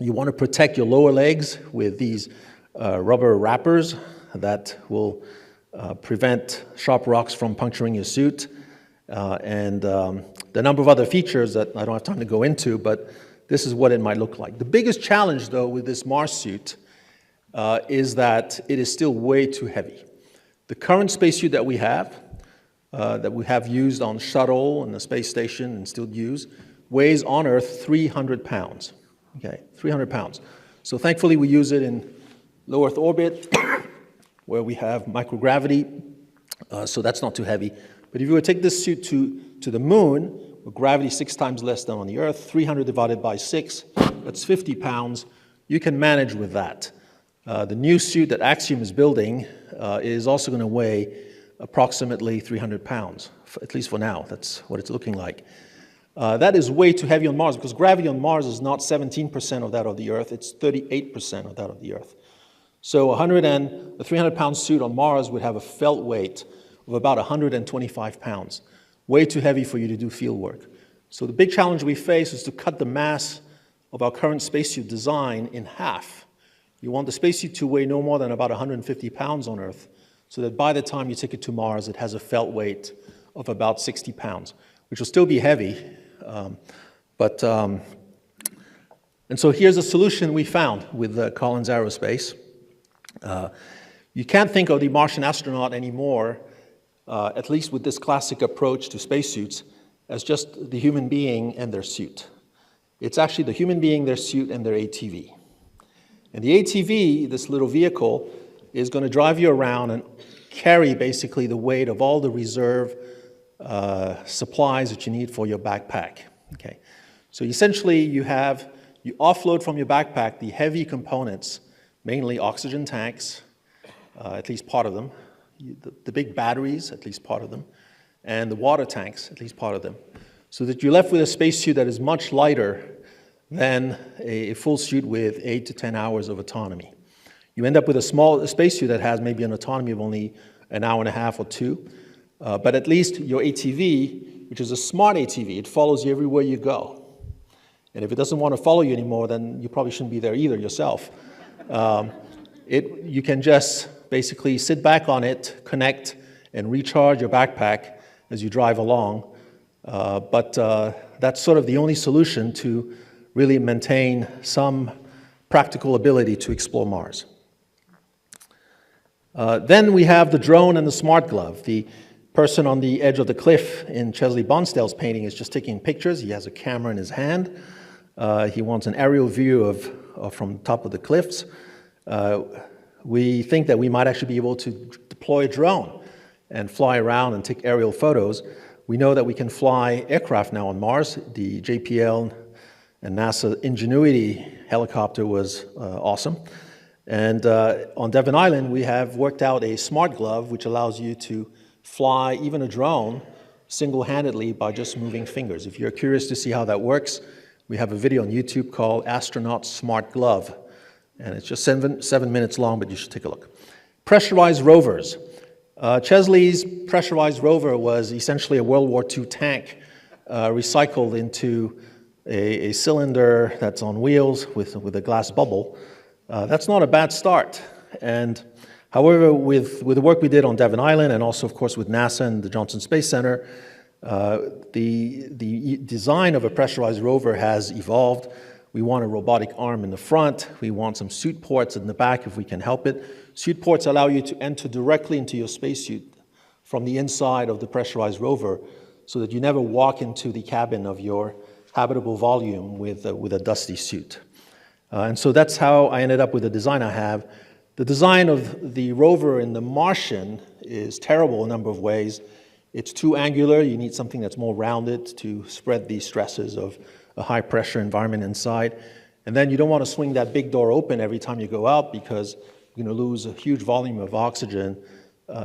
You want to protect your lower legs with these rubber wrappers that will prevent sharp rocks from puncturing your suit. And the number of other features that I don't have time to go into, but this is what it might look like. The biggest challenge, though, with this Mars suit is that it is still way too heavy. The current spacesuit that we have used on shuttle and the space station and still use, weighs on Earth 300 pounds. Okay, 300 pounds. So thankfully we use it in low Earth orbit where we have microgravity, so that's not too heavy. But if you were to take this suit to the moon, where gravity is 6 times less than on the Earth, 300 divided by 6, that's 50 pounds. You can manage with that. The new suit that Axiom is building is also going to weigh approximately 300 pounds, at least for now. That's what it's looking like. That is way too heavy on Mars because gravity on Mars is not 17% of that of the Earth, it's 38% of that of the Earth. So a 300-pound suit on Mars would have a felt weight of about 125 pounds. Way too heavy for you to do field work. So the big challenge we face is to cut the mass of our current spacesuit design in half. You want the spacesuit to weigh no more than about 150 pounds on Earth, so that by the time you take it to Mars, it has a felt weight of about 60 pounds, which will still be heavy. And so here's a solution we found with Collins Aerospace. You can't think of the Martian astronaut anymore, at least with this classic approach to spacesuits, as just the human being and their suit. It's actually the human being, their suit, and their ATV. And the ATV, this little vehicle, is going to drive you around and carry basically the weight of all the reserve supplies that you need for your backpack. Okay. So essentially you offload from your backpack the heavy components, mainly oxygen tanks, at least part of them, the big batteries, at least part of them, and the water tanks, at least part of them, so that you're left with a spacesuit that is much lighter than a full suit with 8 to 10 hours of autonomy. You end up with a spacesuit that has maybe an autonomy of only an hour and a half or 2, but at least your ATV, which is a smart ATV, it follows you everywhere you go. And if it doesn't want to follow you anymore, then you probably shouldn't be there either yourself. You can just basically sit back on it, connect, and recharge your backpack as you drive along. But that's sort of the only solution to really maintain some practical ability to explore Mars. Then we have the drone and the smart glove. The person on the edge of the cliff in Chesley Bonstell's painting is just taking pictures. He has a camera in his hand. He wants an aerial view from the top of the cliffs. We think that we might actually be able to deploy a drone and fly around and take aerial photos. We know that we can fly aircraft now on Mars. The JPL and NASA Ingenuity helicopter was awesome. And on Devon Island, we have worked out a smart glove which allows you to fly even a drone single-handedly by just moving fingers. If you're curious to see how that works, we have a video on YouTube called Astronaut Smart Glove. And it's just 7 minutes long, but you should take a look. Pressurized rovers. Chesley's pressurized rover was essentially a World War II tank recycled into a cylinder that's on wheels with a glass bubble. That's not a bad start. And however, with the work we did on Devon Island and also, of course, with NASA and the Johnson Space Center, the design of a pressurized rover has evolved. We want a robotic arm in the front. We want some suit ports in the back if we can help it. Suit ports allow you to enter directly into your spacesuit from the inside of the pressurized rover so that you never walk into the cabin of your habitable volume with a dusty suit. And so that's how I ended up with the design I have. The design of the rover in the Martian is terrible in a number of ways. It's too angular. You need something that's more rounded to spread the stresses of a high-pressure environment inside. And then you don't want to swing that big door open every time you go out because you're going to lose a huge volume of oxygen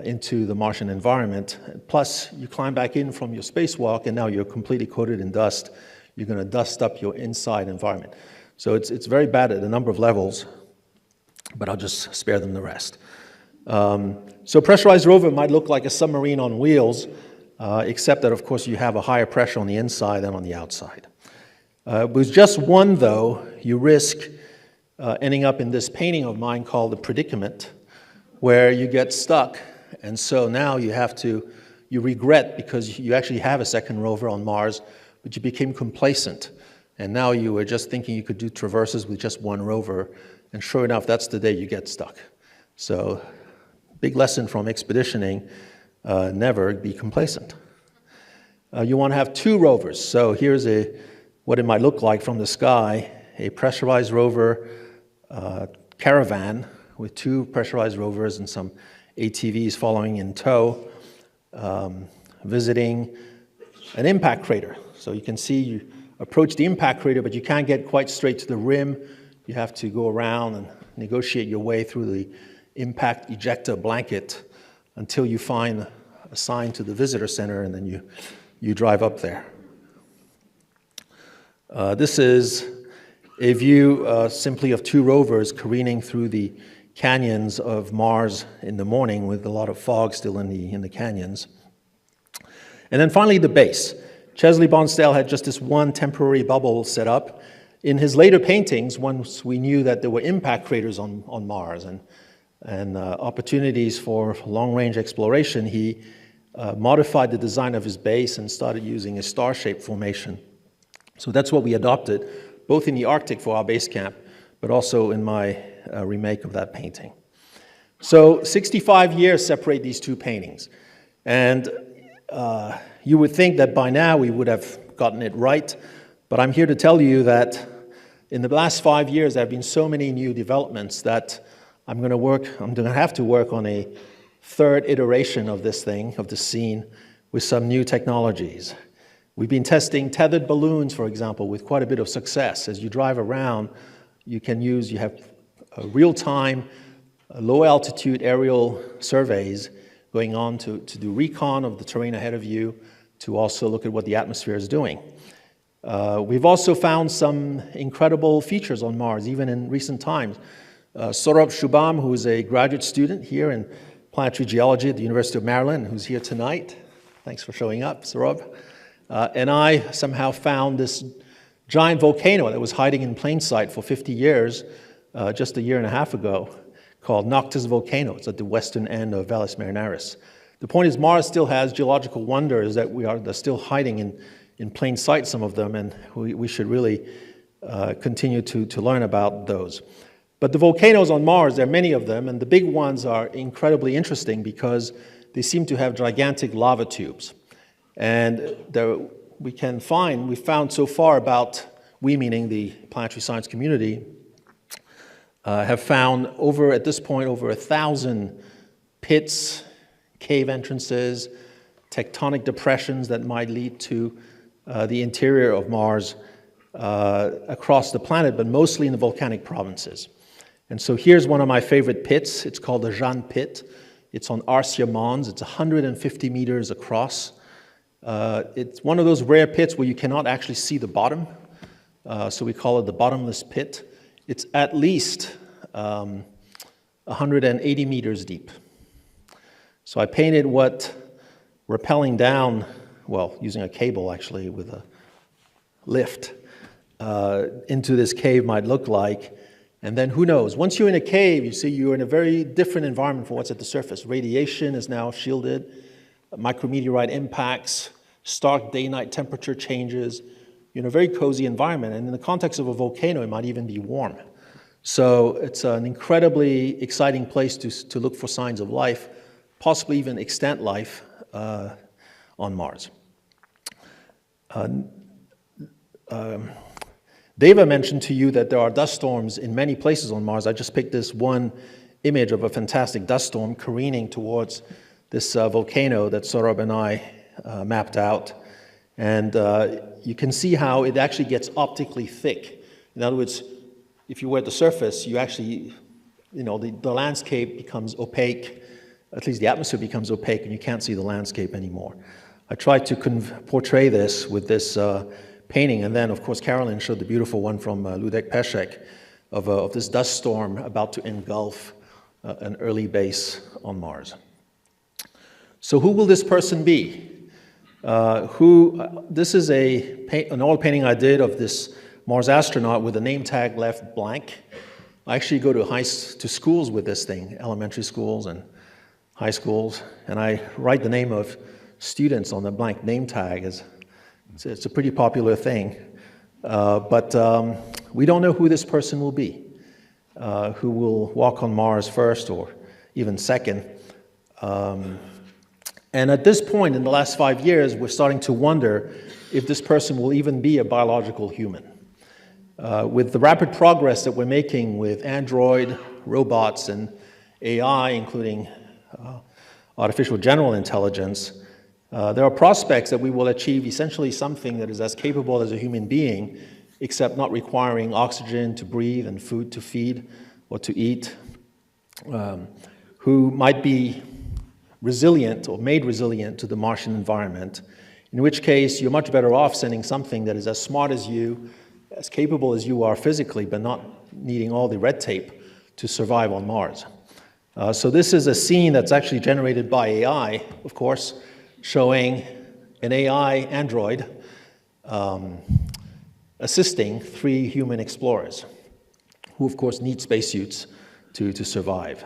into the Martian environment. Plus, you climb back in from your spacewalk, and now you're completely coated in dust. You're going to dust up your inside environment. So it's very bad at a number of levels, but I'll just spare them the rest. So pressurized rover might look like a submarine on wheels, except that, of course, you have a higher pressure on the inside than on the outside. With just one, though, you risk ending up in this painting of mine called The Predicament, where you get stuck, and so now you regret because you actually have a second rover on Mars, but you became complacent, and now you were just thinking you could do traverses with just one rover, and sure enough, that's the day you get stuck. So, big lesson from expeditioning, never be complacent. You want to have 2 rovers, so here's what it might look like from the sky, a pressurized rover caravan with 2 pressurized rovers and some ATVs following in tow, visiting an impact crater. So you can see you approach the impact crater, but you can't get quite straight to the rim. You have to go around and negotiate your way through the impact ejector blanket until you find a sign to the visitor center, and then you drive up there. This is a view simply of 2 rovers careening through the canyons of Mars in the morning with a lot of fog still in the canyons. And then finally the base. Chesley Bonestell had just this one temporary bubble set up. In his later paintings, once we knew that there were impact craters on Mars and opportunities for long-range exploration, he modified the design of his base and started using a star-shaped formation. So that's what we adopted, both in the Arctic for our base camp, but also in my remake of that painting. So 65 years separate these 2 paintings. And you would think that by now we would have gotten it right, but I'm here to tell you that in the last 5 years there have been so many new developments that I'm going to have to work on a 3rd iteration of this thing, of the scene, with some new technologies. We've been testing tethered balloons, for example, with quite a bit of success. As you drive around, you have real-time, low-altitude aerial surveys going on to do recon of the terrain ahead of you, to also look at what the atmosphere is doing. We've also found some incredible features on Mars, even in recent times. Saurabh Shubham, who is a graduate student here in planetary geology at the University of Maryland, who's here tonight. Thanks for showing up, Saurabh. And I somehow found this giant volcano that was hiding in plain sight for 50 years, just a year and a half ago, called Noctis Volcano. It's at the western end of Valles Marineris. The point is, Mars still has geological wonders that they're still hiding in plain sight, some of them, and we should really continue to learn about those. But the volcanoes on Mars, there are many of them, and the big ones are incredibly interesting because they seem to have gigantic lava tubes. And we found so far about, we meaning the planetary science community, have found at this point over 1,000 pits, cave entrances, tectonic depressions that might lead to the interior of Mars across the planet, but mostly in the volcanic provinces. And so here's one of my favorite pits. It's called the Jeanne Pit. It's on Arsia Mons. It's 150 meters across. It's one of those rare pits where you cannot actually see the bottom, so we call it the bottomless pit. It's at least 180 meters deep. So I painted what rappelling down, using a cable actually with a lift, into this cave might look like. And then who knows? Once you're in a cave, you see you're in a very different environment from what's at the surface. Radiation is now shielded, micrometeorite impacts, stark day-night temperature changes. You're in a very cozy environment, and in the context of a volcano, it might even be warm. So it's an incredibly exciting place to look for signs of life, possibly even extant life on Mars. Dava mentioned to you that there are dust storms in many places on Mars. I just picked this one image of a fantastic dust storm careening towards this volcano that Saurabh and I mapped out. And you can see how it actually gets optically thick. In other words, if you were at the surface, you actually, the landscape becomes opaque, at least the atmosphere becomes opaque, and you can't see the landscape anymore. I tried to portray this with this painting, and then, of course, Carolyn showed the beautiful one from Ludek Peszek of this dust storm about to engulf an early base on Mars. So who will this person be? This is an oil painting I did of this Mars astronaut with the name tag left blank. I actually go to schools with this thing, elementary schools and high schools, and I write the name of students on the blank name tag. It's a pretty popular thing, but we don't know who this person will be, who will walk on Mars first or even second. And at this point, in the last 5 years, we're starting to wonder if this person will even be a biological human. With the rapid progress that we're making with Android, robots, and AI, including artificial general intelligence, there are prospects that we will achieve essentially something that is as capable as a human being, except not requiring oxygen to breathe and food to feed or to eat, who might be resilient or made resilient to the Martian environment, in which case you're much better off sending something that is as smart as you, as capable as you are physically, but not needing all the red tape to survive on Mars. So this is a scene that's actually generated by AI, of course, showing an AI android assisting 3 human explorers, who of course need spacesuits to survive.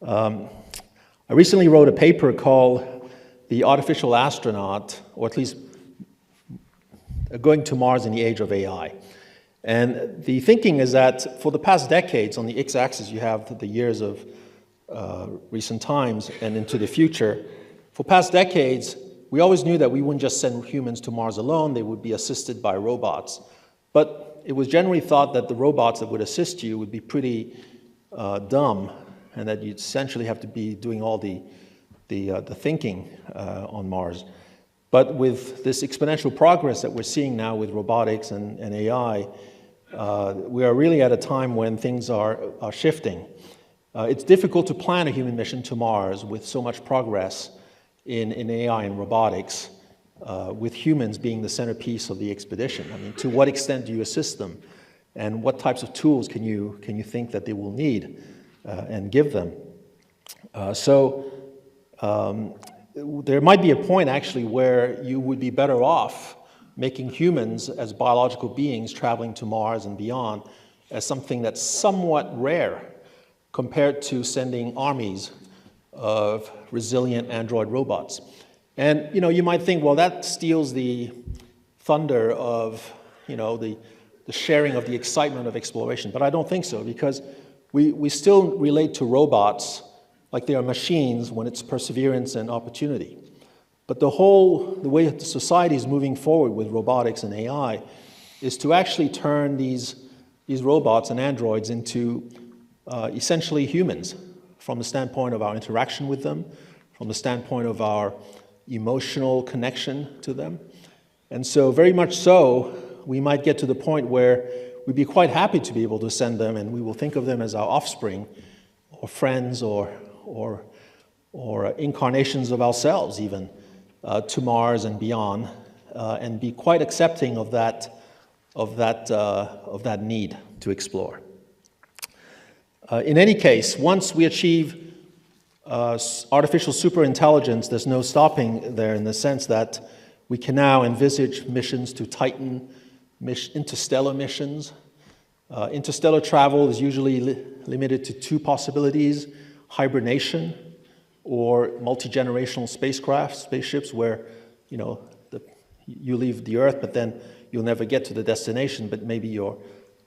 I recently wrote a paper called The Artificial Astronaut, or at least Going to Mars in the Age of AI. And the thinking is that for the past decades, on the x-axis you have the years of recent times and into the future. For past decades, we always knew that we wouldn't just send humans to Mars alone, they would be assisted by robots. But it was generally thought that the robots that would assist you would be pretty dumb, and that you'd essentially have to be doing all the thinking on Mars. But with this exponential progress that we're seeing now with robotics and AI, we are really at a time when things are shifting. It's difficult to plan a human mission to Mars with so much progress in AI and robotics, with humans being the centerpiece of the expedition. I mean, to what extent do you assist them? And what types of tools can you think that they will need and give them? There might be a point actually where you would be better off making humans as biological beings traveling to Mars and beyond as something that's somewhat rare compared to sending armies of resilient android robots. And you might think, well, that steals the thunder of the sharing of the excitement of exploration. But I don't think so, because we still relate to robots like they are machines when it's perseverance and opportunity. But the way the society is moving forward with robotics and AI is to actually turn these robots and androids into essentially humans, from the standpoint of our interaction with them, from the standpoint of our emotional connection to them. And so very much so, we might get to the point where we'd be quite happy to be able to send them, and we will think of them as our offspring or friends or incarnations of ourselves even, to Mars and beyond, and be quite accepting of that need to explore. In any case, once we achieve artificial superintelligence, there's no stopping there, in the sense that we can now envisage missions to Titan, interstellar missions. Interstellar travel is usually limited to 2 possibilities: hibernation or multi-generational spaceships, where you leave the Earth, but then you'll never get to the destination, but maybe you're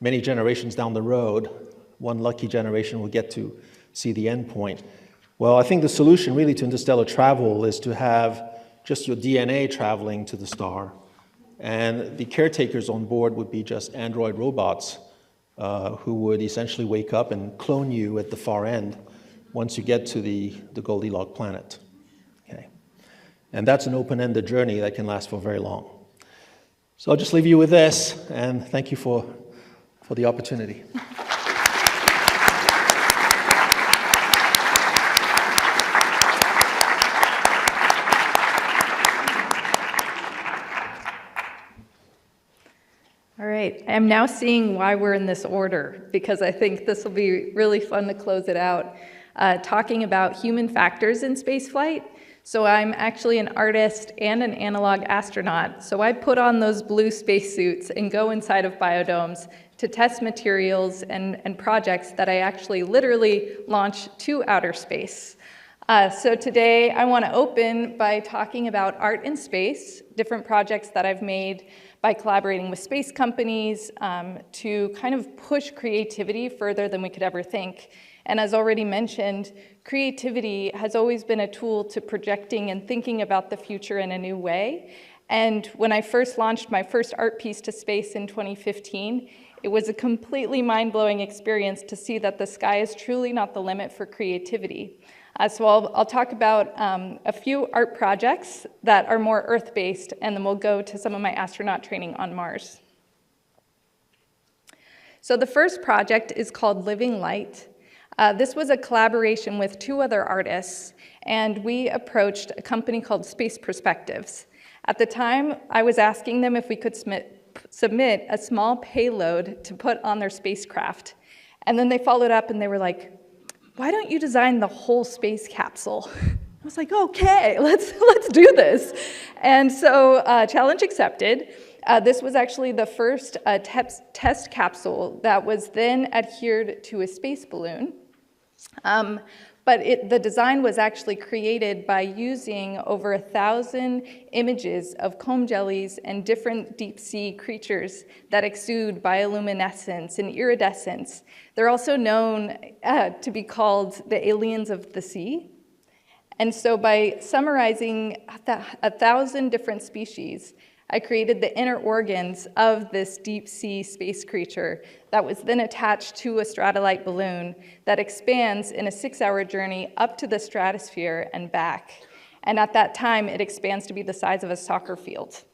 many generations down the road, one lucky generation will get to see the end point. Well, I think the solution really to interstellar travel is to have just your DNA traveling to the star, and the caretakers on board would be just android robots who would essentially wake up and clone you at the far end once you get to the Goldilocks planet. Okay. And that's an open-ended journey that can last for very long. So I'll just leave you with this, and thank you for the opportunity. All right, I'm now seeing why we're in this order, because I think this will be really fun to close it out. Talking about human factors in spaceflight. So I'm actually an artist and an analog astronaut. So I put on those blue spacesuits and go inside of biodomes to test materials and projects that I actually literally launch to outer space. So today I want to open by talking about art in space, different projects that I've made by collaborating with space companies to kind of push creativity further than we could ever think. And as already mentioned, creativity has always been a tool to projecting and thinking about the future in a new way. And when I first launched my first art piece to space in 2015, it was a completely mind-blowing experience to see that the sky is truly not the limit for creativity. So I'll talk about a few art projects that are more Earth-based, and then we'll go to some of my astronaut training on Mars. So the first project is called Living Light. This was a collaboration with 2 other artists, and we approached a company called Space Perspectives. At the time, I was asking them if we could submit a small payload to put on their spacecraft. And then they followed up and they were like, why don't you design the whole space capsule? I was like, okay, let's do this. And so challenge accepted. This was actually the first test capsule that was then adhered to a space balloon. But the design was actually created by using over 1,000 images of comb jellies and different deep sea creatures that exude bioluminescence and iridescence. They're also known to be called the aliens of the sea. And so by summarizing 1,000 different species, I created the inner organs of this deep sea space creature that was then attached to a stratolite balloon that expands in a 6-hour journey up to the stratosphere and back. And at that time, it expands to be the size of a soccer field.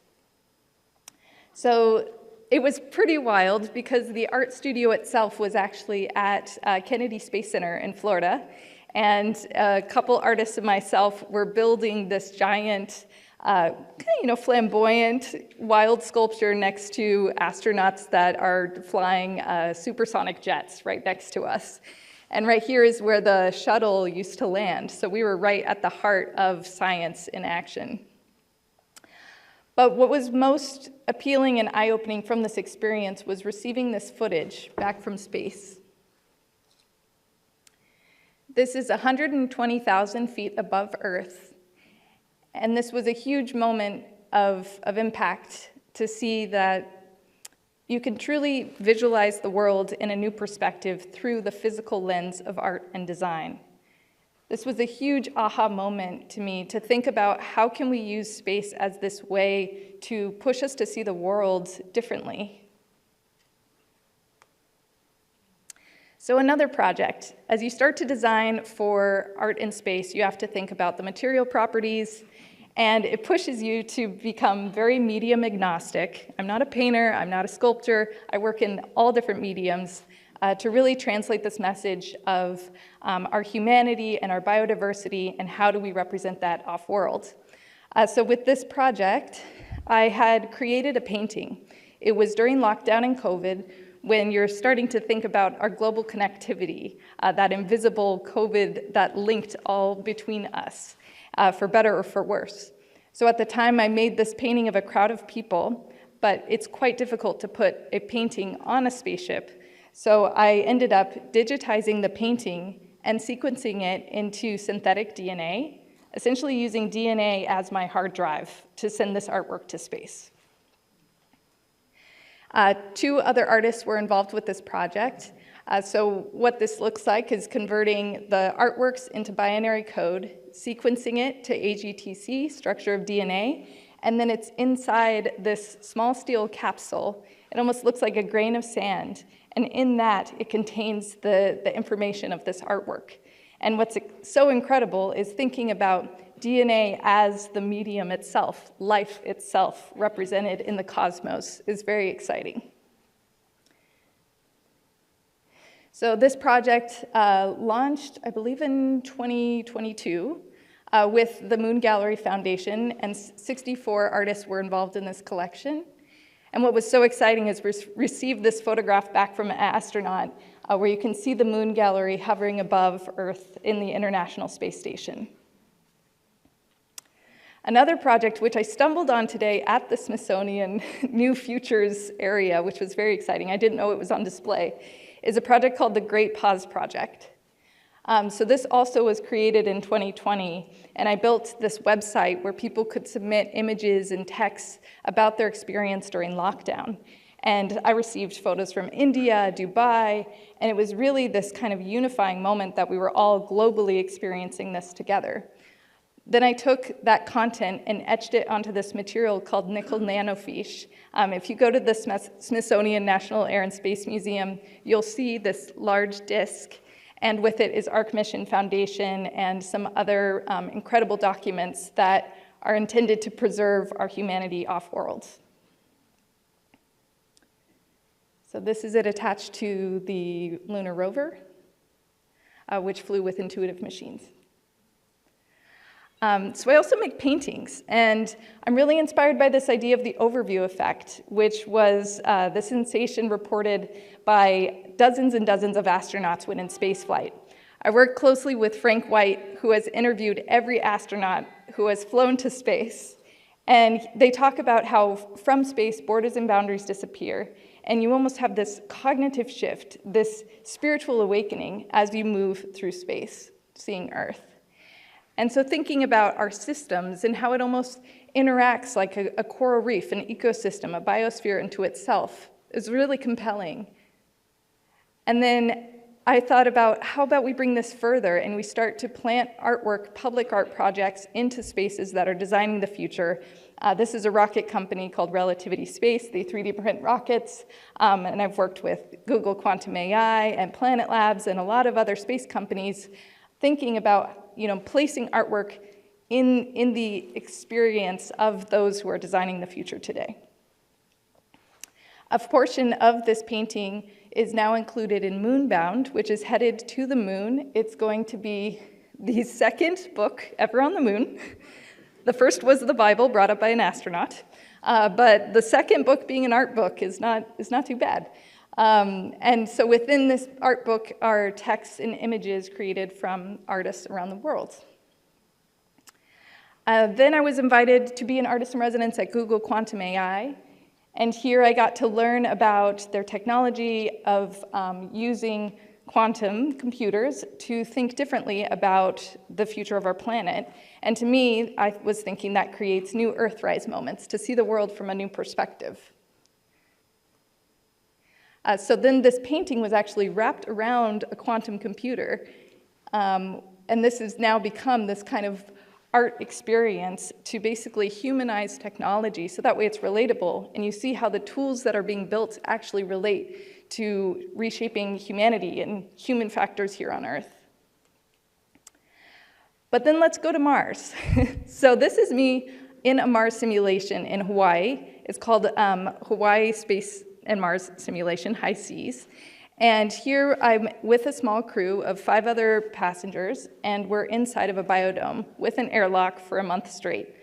So it was pretty wild because the art studio itself was actually at Kennedy Space Center in Florida. And a couple artists and myself were building this giant flamboyant, wild sculpture next to astronauts that are flying supersonic jets right next to us. And right here is where the shuttle used to land. So we were right at the heart of science in action. But what was most appealing and eye-opening from this experience was receiving this footage back from space. This is 120,000 feet above Earth. And this was a huge moment of impact to see that you can truly visualize the world in a new perspective through the physical lens of art and design. This was a huge aha moment to me to think about how can we use space as this way to push us to see the world differently. So another project, as you start to design for art in space, you have to think about the material properties, and it pushes you to become very medium agnostic. I'm not a painter, I'm not a sculptor, I work in all different mediums to really translate this message of our humanity and our biodiversity and how do we represent that off-world. So with this project, I had created a painting. It was during lockdown and COVID, when you're starting to think about our global connectivity, that invisible COVID that linked all between us, for better or for worse. So at the time, I made this painting of a crowd of people, but it's quite difficult to put a painting on a spaceship. So I ended up digitizing the painting and sequencing it into synthetic DNA, essentially using DNA as my hard drive to send this artwork to space. 2 other artists were involved with this project. So what this looks like is converting the artworks into binary code, sequencing it to AGTC, structure of DNA, and then it's inside this small steel capsule. It almost looks like a grain of sand, and in that, it contains the information of this artwork. And what's so incredible is thinking about DNA as the medium itself, life itself represented in the cosmos is very exciting. So this project launched, I believe, in 2022 with the Moon Gallery Foundation, and 64 artists were involved in this collection. And what was so exciting is we received this photograph back from an astronaut where you can see the Moon Gallery hovering above Earth in the International Space Station. Another project, which I stumbled on today at the Smithsonian New Futures area, which was very exciting, I didn't know it was on display, is a project called the Great Pause Project. So this also was created in 2020, and I built this website where people could submit images and texts about their experience during lockdown. And I received photos from India, Dubai, and it was really this kind of unifying moment that we were all globally experiencing this together. Then I took that content and etched it onto this material called nickel nanofiche. If you go to the Smithsonian National Air and Space Museum, you'll see this large disc, and with it is Arc Mission Foundation and some other incredible documents that are intended to preserve our humanity off-world. So this is it attached to the lunar rover, which flew with Intuitive Machines. So I also make paintings, and I'm really inspired by this idea of the overview effect, which was the sensation reported by dozens and dozens of astronauts when in spaceflight. I work closely with Frank White, who has interviewed every astronaut who has flown to space, and they talk about how from space, borders and boundaries disappear, and you almost have this cognitive shift, this spiritual awakening as you move through space, seeing Earth. And so thinking about our systems and how it almost interacts like a coral reef, an ecosystem, a biosphere into itself is really compelling. And then I thought about how about we bring this further and we start to plant artwork, public art projects into spaces that are designing the future. This is a rocket company called Relativity Space. They 3D print rockets, and I've worked with Google Quantum AI and Planet Labs and a lot of other space companies thinking about placing artwork in the experience of those who are designing the future today. A portion of this painting is now included in Moonbound, which is headed to the moon. It's going to be the second book ever on the moon. The first was the Bible, brought up by an astronaut, but the second book being an art book is not too bad. And so within this art book are texts and images created from artists around the world. Then I was invited to be an artist in residence at Google Quantum AI, and here I got to learn about their technology of using quantum computers to think differently about the future of our planet. And to me, I was thinking that creates new Earthrise moments, to see the world from a new perspective. So then this painting was actually wrapped around a quantum computer, and this has now become this kind of art experience to basically humanize technology so that way it's relatable, and you see how the tools that are being built actually relate to reshaping humanity and human factors here on Earth. But then let's go to Mars. So this is me in a Mars simulation in Hawaii. It's called Hawaii Space and Mars Simulation, High Seas. And here I'm with a small crew of 5 other passengers, and we're inside of a biodome with an airlock for a month straight.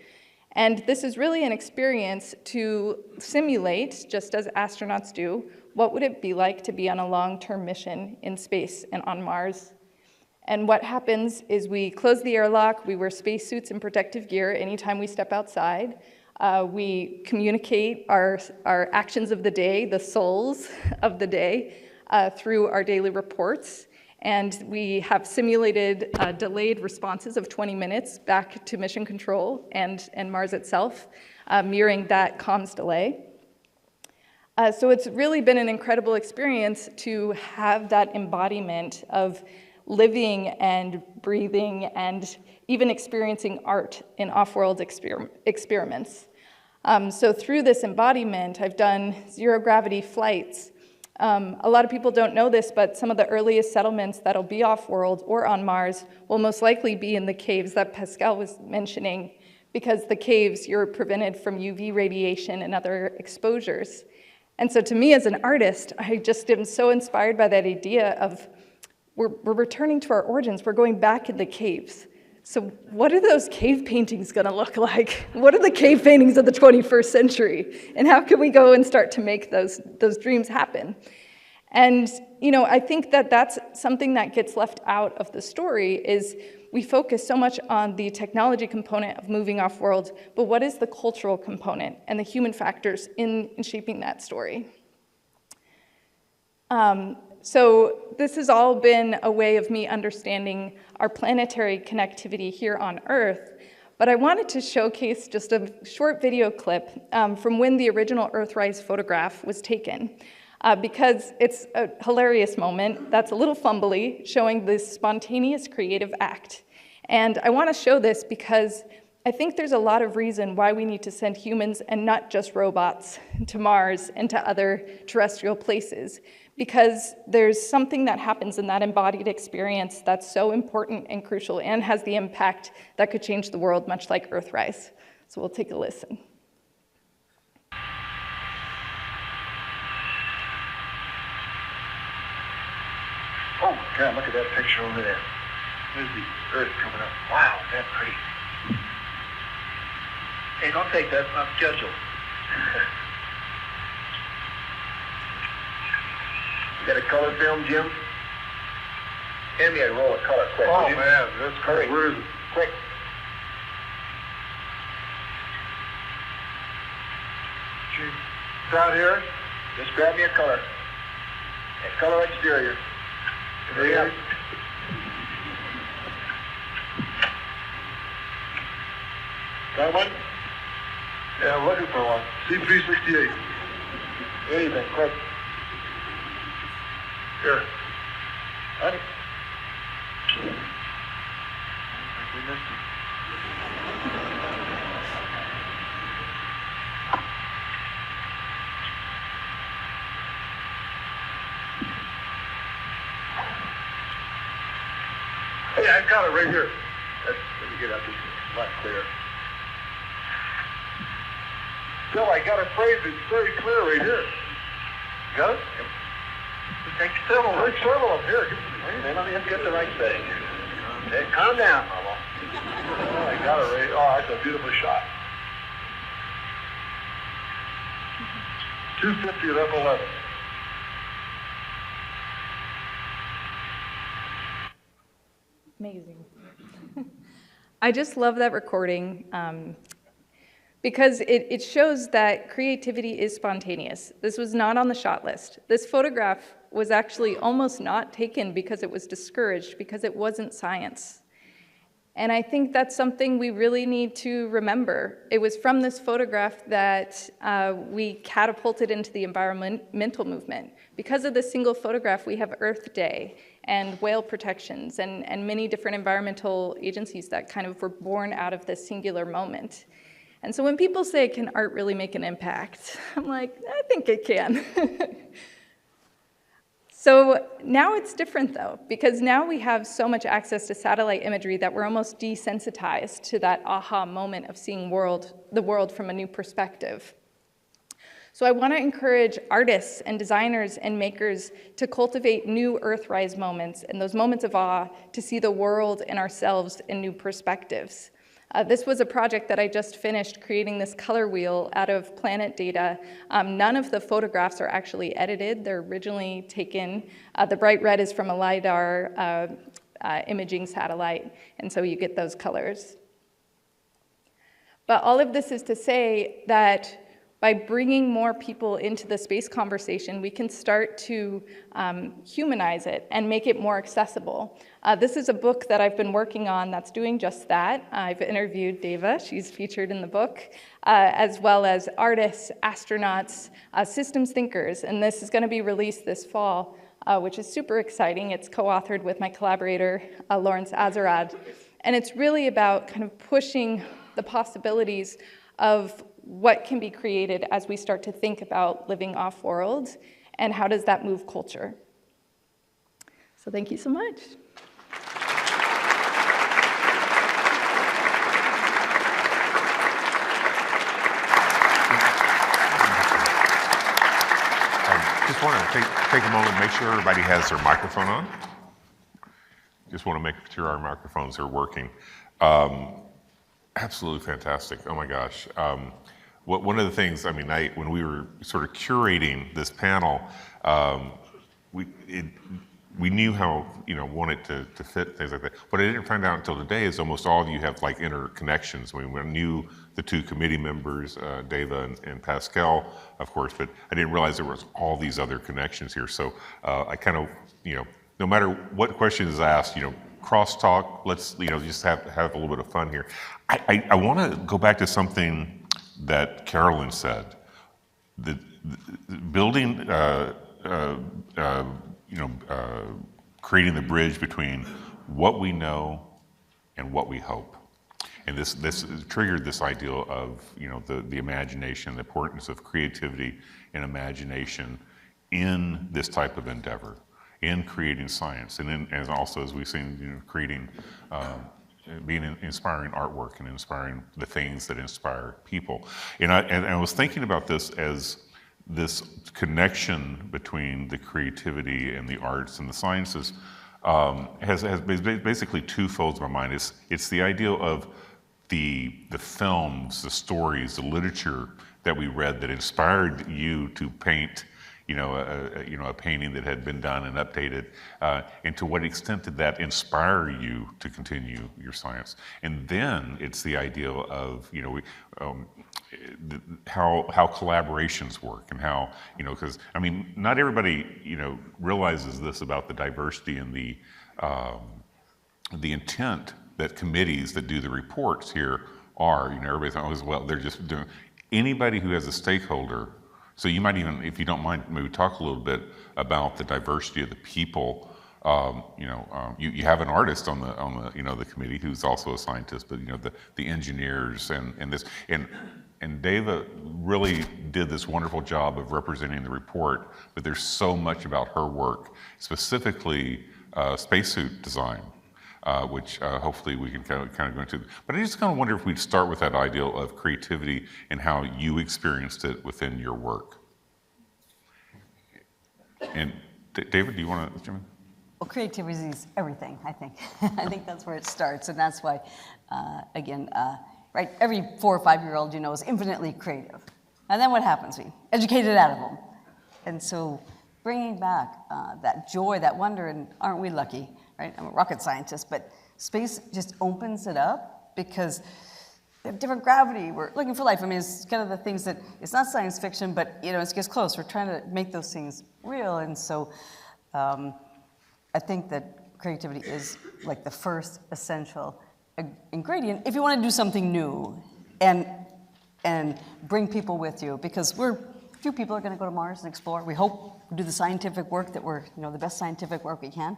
And this is really an experience to simulate, just as astronauts do, what would it be like to be on a long-term mission in space and on Mars. And what happens is we close the airlock, we wear spacesuits and protective gear anytime we step outside. We communicate our actions of the day, the souls of the day, through our daily reports. And we have simulated delayed responses of 20 minutes back to mission control and Mars itself, mirroring that comms delay. So it's really been an incredible experience to have that embodiment of living and breathing and even experiencing art in off-world experiments. So through this embodiment, I've done zero-gravity flights. A lot of people don't know this, but some of the earliest settlements that'll be off-world or on Mars will most likely be in the caves that Pascal was mentioning, because the caves, you're prevented from UV radiation and other exposures. And so to me as an artist, I just am so inspired by that idea of we're returning to our origins, we're going back in the caves. So what are those cave paintings gonna look like? What are the cave paintings of the 21st century? And how can we go and start to make those dreams happen? And I think that that's something that gets left out of the story is we focus so much on the technology component of moving off-world, but what is the cultural component and the human factors in shaping that story? So this has all been a way of me understanding our planetary connectivity here on Earth, but I wanted to showcase just a short video clip from when the original Earthrise photograph was taken. Because it's a hilarious moment that's a little fumbly, showing this spontaneous creative act. And I want to show this because I think there's a lot of reason why we need to send humans and not just robots to Mars and to other terrestrial places. Because there's something that happens in that embodied experience that's so important and crucial and has the impact that could change the world, much like Earthrise. So we'll take a listen. Oh my God, look at that picture over there. There's the Earth coming up. Wow, is that pretty. Hey, don't take that, it's not scheduled. You got a color film, Jim? Hand me a roll of color, quick. Oh man, that's great. Where is it? Quick. Down here? Just grab me a color. A color exterior. There you go. Got one? Yeah, I'm looking for one. C368. Anything, quick. Here. Honey. We missed it. Hey, I got it right here. Let me get out this a lot clearer. Bill, I got a phrase that's very clear right here. You got it? Take several. There's several of them here. Give it to me. Hey, let me just get the right thing. Hey, calm down, Mama. Oh, I got it right. Oh, that's a beautiful shot. 250 at F11. Amazing. I just love that recording because it shows that creativity is spontaneous. This was not on the shot list. This photograph was actually almost not taken because it was discouraged, because it wasn't science. And I think that's something we really need to remember. It was from this photograph that we catapulted into the environmental movement. Because of this single photograph, we have Earth Day and whale protections and many different environmental agencies that kind of were born out of this singular moment. And so when people say, can art really make an impact? I'm like, I think it can. So now it's different though, because now we have so much access to satellite imagery that we're almost desensitized to that aha moment of seeing the world from a new perspective. So I want to encourage artists and designers and makers to cultivate new Earthrise moments and those moments of awe to see the world and ourselves in new perspectives. This was a project that I just finished, creating this color wheel out of planet data. None of the photographs are actually edited. They're originally taken. The bright red is from a LiDAR imaging satellite, and so you get those colors. But all of this is to say that by bringing more people into the space conversation, we can start to humanize it and make it more accessible. This is a book that I've been working on that's doing just that. I've interviewed Dava, she's featured in the book, as well as artists, astronauts, systems thinkers, and this is going to be released this fall, which is super exciting. It's co-authored with my collaborator, Lawrence Azarad, and it's really about kind of pushing the possibilities of what can be created as we start to think about living off-world, and how does that move culture. So thank you so much. I just want to take a moment and make sure everybody has their microphone on. Just want to make sure our microphones are working. Absolutely fantastic. Oh my gosh. One of the things, I mean, when we were sort of curating this panel, we knew how, want it to fit, things like that. What I didn't find out until today is almost all of you have like interconnections. We knew the two committee members, Dava and Pascal, of course, but I didn't realize there was all these other connections here. So I kind of, no matter what question is asked, crosstalk, let's, just have a little bit of fun here. I want to go back to something that Carolyn said. The building, creating the bridge between what we know and what we hope. And this triggered this idea of, the imagination, the importance of creativity and imagination in this type of endeavor, in creating science, and also, as we've seen, creating, inspiring artwork and inspiring the things that inspire people. And I was thinking about this as this connection between the creativity and the arts and the sciences has basically two folds in my mind. It's the idea of the films, the stories, the literature that we read that inspired you to paint, a painting that had been done and updated, and to what extent did that inspire you to continue your science? And then it's the idea of, how collaborations work and how, because, not everybody, realizes this about the diversity and the intent that committees that do the reports here are. Everybody's always, well, they're just doing, anybody who has a stakeholder. So you might even, if you don't mind, maybe talk a little bit about the diversity of the people. You have an artist on the the committee who's also a scientist, but the engineers and this and Dava really did this wonderful job of representing the report. But there's so much about her work, specifically spacesuit design, which hopefully we can kind of go into. But I just kind of wonder if we'd start with that ideal of creativity and how you experienced it within your work. And David, do you want to jump in? Well, creativity is everything, I think. I think that's where it starts, and that's why, right, every 4 or 5-year-old is infinitely creative. And then what happens? We educate it out of them. And so bringing back that joy, that wonder, and aren't we lucky, right? I'm a rocket scientist, but space just opens it up because we have different gravity. We're looking for life. It's kind of the things that, it's not science fiction, but it gets close. We're trying to make those things real. And so I think that creativity is like the first essential ingredient if you want to do something new and bring people with you, because few people are going to go to Mars and explore. We hope we do the scientific work that we're, the best scientific work we can.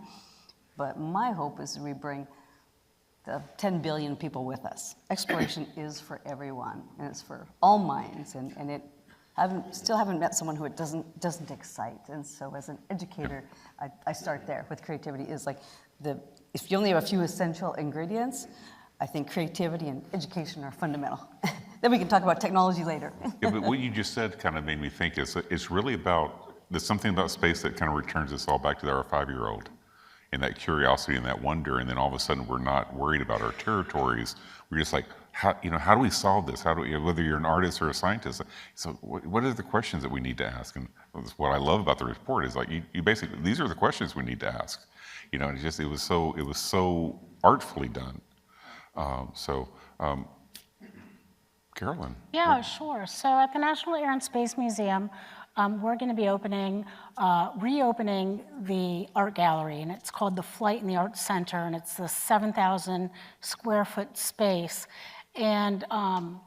But my hope is we bring the 10 billion people with us. Exploration is for everyone, and it's for all minds, and still haven't met someone who it doesn't excite. And so as an educator, I start there with creativity. Is like if you only have a few essential ingredients, I think creativity and education are fundamental. Then we can talk about technology later. Yeah, but what you just said kind of made me think it's really there's something about space that kind of returns us all back to our 5-year-old. And that curiosity and that wonder, and then all of a sudden we're not worried about our territories. We're just like, how do we solve this? Whether you're an artist or a scientist, so what are the questions that we need to ask? And what I love about the report is like you basically, these are the questions we need to ask. And it was so artfully done. Carolyn. Yeah, sure. So at the National Air and Space Museum, we're going to be reopening the art gallery, and it's called the Flight in the Arts Center, and it's the 7,000 square foot space. And I'm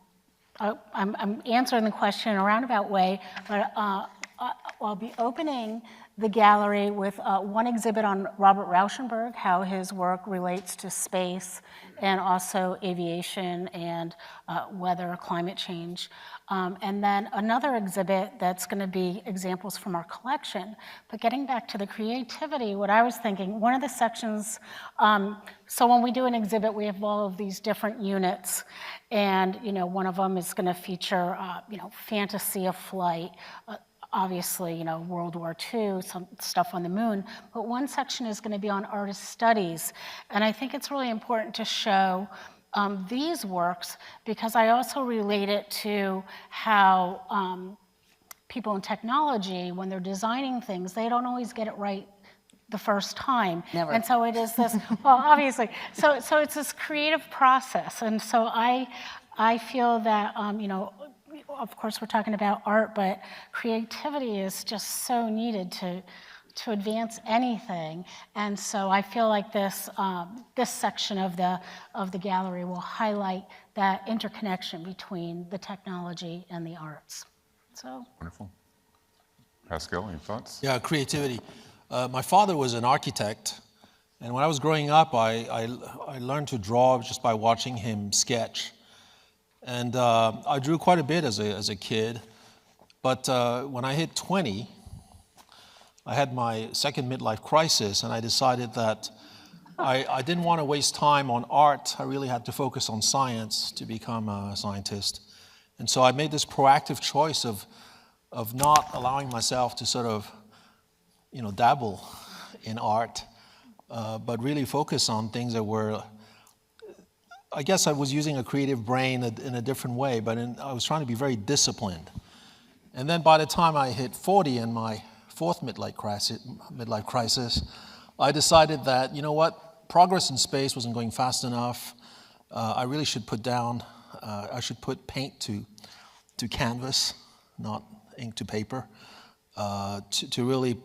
answering the question in a roundabout way, but I'll be opening the gallery with one exhibit on Robert Rauschenberg, how his work relates to space and also aviation and weather, climate change. And then another exhibit that's going to be examples from our collection. But getting back to the creativity, what I was thinking, one of the sections, so when we do an exhibit, we have all of these different units. And one of them is going to feature fantasy of flight, obviously, World War II, some stuff on the moon, but one section is going to be on artist studies. And I think it's really important to show these works because I also relate it to how people in technology, when they're designing things, they don't always get it right the first time. Never. And so it is this, well, obviously, so it's this creative process. And so I feel that, you know, of course we're talking about art, but creativity is just so needed to advance anything. And so I feel like this section of the gallery will highlight that interconnection between the technology and the arts. So. Wonderful. Pascal, any thoughts? Yeah, creativity. My father was an architect, and when I was growing up, I learned to draw just by watching him sketch. And I drew quite a bit as a kid, but when I hit 20, I had my second midlife crisis, and I decided that I didn't want to waste time on art. I really had to focus on science to become a scientist. And so I made this proactive choice of not allowing myself to sort of, you know, dabble in art, but really focus on things that were, I guess I was using a creative brain in a different way, but I was trying to be very disciplined. And then by the time I hit 40 in my fourth midlife crisis, I decided that, you know what, progress in space wasn't going fast enough. I really should I should put paint to canvas, not ink to paper, to really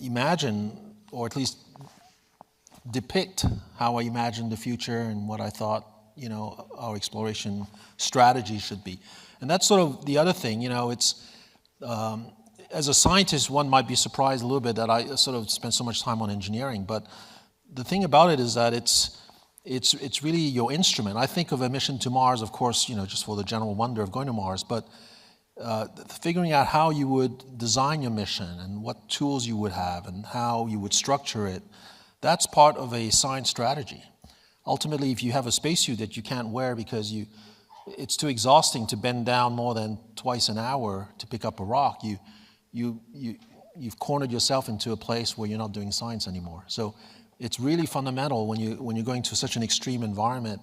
imagine, or at least depict how I imagined the future and what I thought, you know, our exploration strategy should be. And that's sort of the other thing, you know, it's, as a scientist, one might be surprised a little bit that I sort of spent so much time on engineering, but the thing about it is that it's really your instrument. I think of a mission to Mars, of course, you know, just for the general wonder of going to Mars, but figuring out how you would design your mission and what tools you would have and how you would structure it, that's part of a science strategy. Ultimately, if you have a spacesuit that you can't wear because it's too exhausting to bend down more than twice an hour to pick up a rock, you've cornered yourself into a place where you're not doing science anymore. So it's really fundamental when you're going to such an extreme environment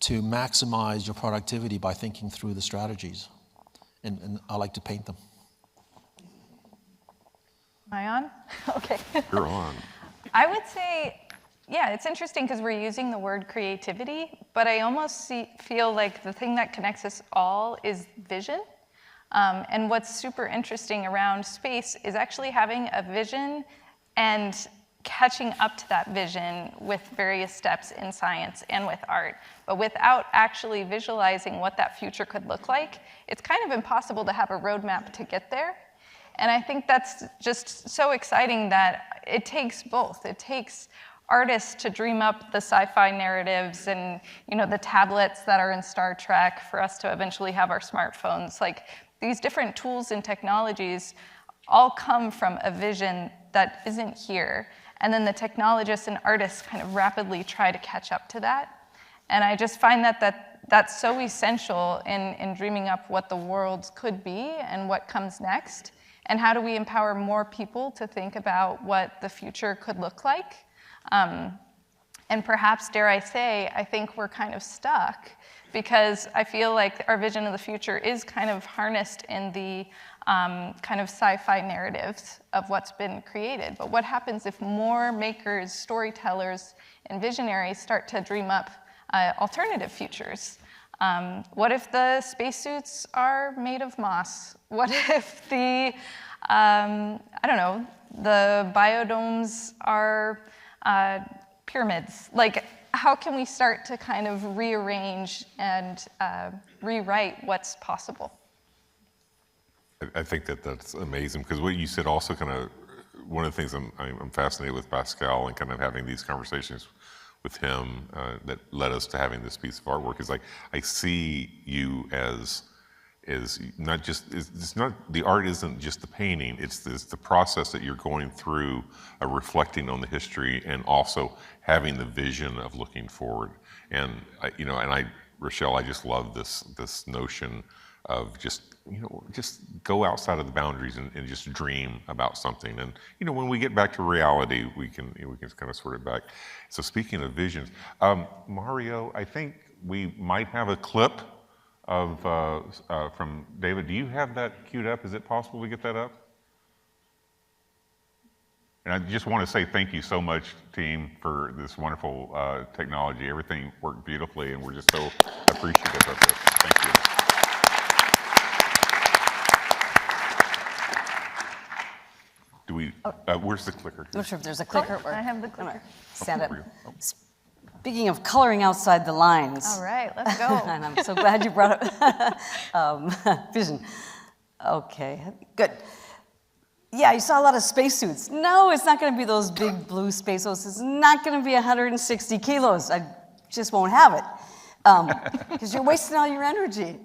to maximize your productivity by thinking through the strategies. And I like to paint them. Am I on? Okay. You're on. I would say, yeah, it's interesting because we're using the word creativity, but I almost feel like the thing that connects us all is vision. And what's super interesting around space is actually having a vision and catching up to that vision with various steps in science and with art. But without actually visualizing what that future could look like, it's kind of impossible to have a roadmap to get there. And I think that's just so exciting that it takes both. It takes artists to dream up the sci-fi narratives and, you know, the tablets that are in Star Trek for us to eventually have our smartphones. Like, these different tools and technologies all come from a vision that isn't here. And then the technologists and artists kind of rapidly try to catch up to that. And I just find that's so essential in dreaming up what the world could be and what comes next. And how do we empower more people to think about what the future could look like? And perhaps, dare I say, I think we're kind of stuck because I feel like our vision of the future is kind of harnessed in the kind of sci-fi narratives of what's been created. But what happens if more makers, storytellers, and visionaries start to dream up alternative futures? What if the spacesuits are made of moss? What if the, I don't know, the biodomes are pyramids? Like, how can we start to kind of rearrange and rewrite what's possible? I think that's amazing because what you said also kind of, one of the things I'm fascinated with Pascal and kind of having these conversations with him that led us to having this piece of artwork is like, I see you as not just, it's not, the art isn't just the painting, it's the process that you're going through, reflecting on the history and also having the vision of looking forward. And, Richelle, I just love this notion of just go outside of the boundaries and just dream about something. And, when we get back to reality, we can kind of sort it back. So speaking of visions, Mario, I think we might have a clip from David. Do you have that queued up? Is it possible we get that up? And I just want to say thank you so much, team, for this wonderful technology. Everything worked beautifully, and we're just so appreciative of this. Thank you. Do we, where's the clicker? I'm not sure if there's a clicker. I have the clicker. Stand up. for you. Oh. Speaking of coloring outside the lines. All right, let's go. And I'm so glad you brought up vision. Okay, good. Yeah, you saw a lot of spacesuits. No, it's not going to be those big blue spacesuits. It's not going to be 160 kilos. I just won't have it because you're wasting all your energy,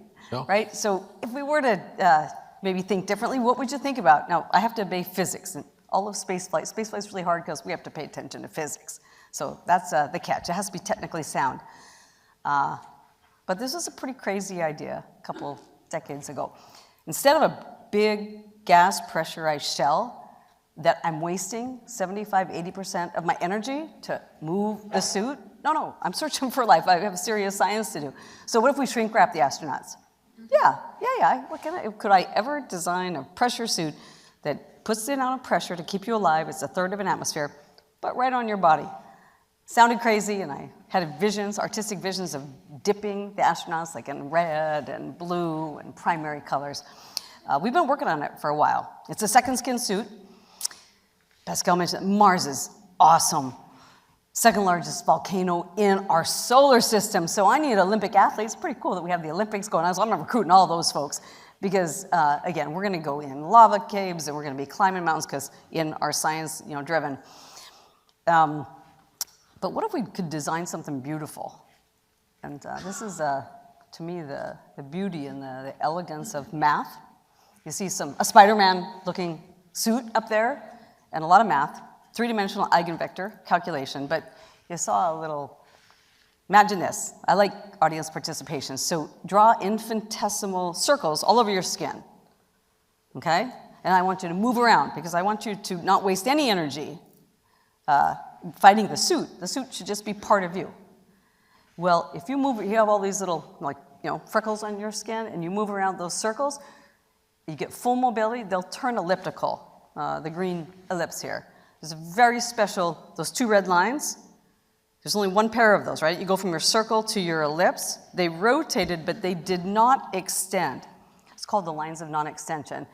right? So if we were to maybe think differently, what would you think about? Now, I have to obey physics, and all of spaceflight. Spaceflight's really hard because we have to pay attention to physics. So that's the catch. It has to be technically sound. But this is a pretty crazy idea a couple decades ago. Instead of a big gas pressurized shell that I'm wasting 75, 80% of my energy to move the suit, no, I'm searching for life. I have serious science to do. So what if we shrink wrap the astronauts? Yeah. Could I ever design a pressure suit that puts the amount of pressure to keep you alive? It's a third of an atmosphere, but right on your body. Sounded crazy, and I had visions, artistic visions of dipping the astronauts like in red and blue and primary colors. We've been working on it for a while. It's a second skin suit. Pascal mentioned that Mars is awesome. Second largest volcano in our solar system. So I need Olympic athletes. It's pretty cool that we have the Olympics going on. So I'm recruiting all those folks because, again, we're going to go in lava caves and we're going to be climbing mountains because in our science, driven. But what if we could design something beautiful? And this is, to me, the beauty and the elegance of math. You see a Spider-Man looking suit up there and a lot of math, three-dimensional eigenvector calculation, but you saw a little, imagine this. I like audience participation. So draw infinitesimal circles all over your skin, okay? And I want you to move around because I want you to not waste any energy fighting the suit. The suit should just be part of you. Well, if you move, you have all these little, freckles on your skin and you move around those circles, you get full mobility, they'll turn elliptical, the green ellipse here. There's a very special, those two red lines, there's only one pair of those, right? You go from your circle to your ellipse. They rotated, but they did not extend. It's called the lines of non-extension.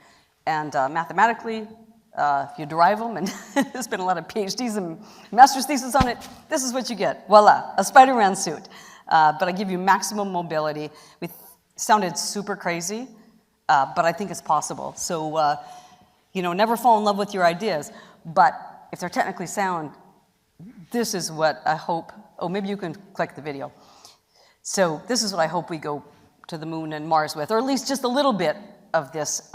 And mathematically, if you derive them, and there's been a lot of PhDs and master's thesis on it, this is what you get. Voila, a Spider-Man suit. But I give you maximum mobility. It sounded super crazy, but I think it's possible. So, never fall in love with your ideas, but if they're technically sound, this is what I hope. Oh, maybe you can click the video. So this is what I hope we go to the moon and Mars with, or at least just a little bit of this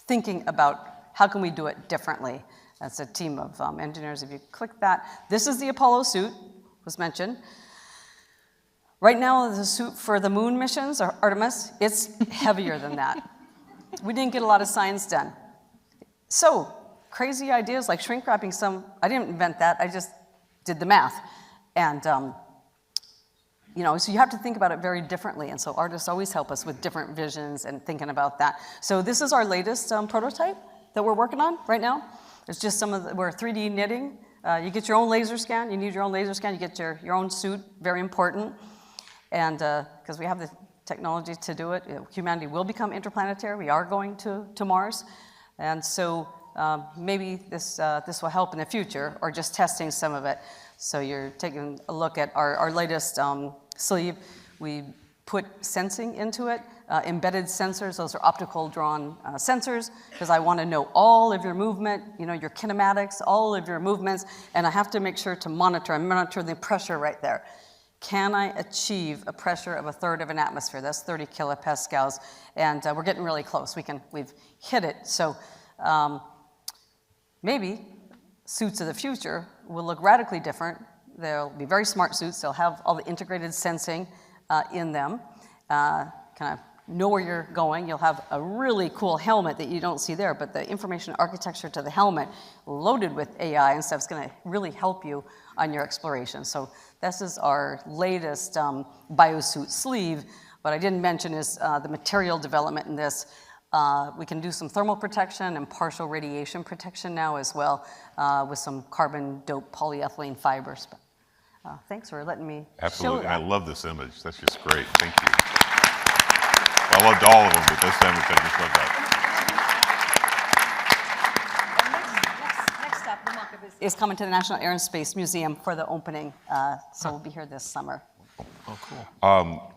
thinking about how can we do it differently. That's a team of engineers. If you click that, this is the Apollo suit, was mentioned. Right now, the suit for the moon missions, or Artemis, it's heavier than that. We didn't get a lot of science done. So, crazy ideas like shrink wrapping some, I didn't invent that, I just did the math. And, so you have to think about it very differently. And so artists always help us with different visions and thinking about that. So this is our latest prototype that we're working on right now. It's just we're 3D knitting. You get your own laser scan, you need your own laser scan, you get your own suit, very important. And because we have the technology to do it, humanity will become interplanetary. We are going to Mars. And so maybe this will help in the future, or just testing some of it. So you're taking a look at our latest sleeve. We put sensing into it, embedded sensors. Those are optical drawn sensors, because I want to know all of your movement, your kinematics, all of your movements, and I have to make sure to monitor the pressure right there. Can I achieve a pressure of a third of an atmosphere? That's 30 kilopascals, and we're getting really close. We've hit it. So maybe suits of the future will look radically different. They'll be very smart suits. They'll have all the integrated sensing in them. Kind of know where you're going. You'll have a really cool helmet that you don't see there, but the information architecture to the helmet loaded with AI and stuff is going to really help you on your exploration. So this is our latest biosuit sleeve. What I didn't mention is the material development in this. We can do some thermal protection and partial radiation protection now as well with some carbon-doped polyethylene fibers. Thanks for letting me Absolutely, show and I that. love this image. That's just great. Thank you. I loved all of them, but this image, I just love that. Next up, the mock-up is coming to the National Air and Space Museum for the opening, so we'll be here this summer. Oh, cool.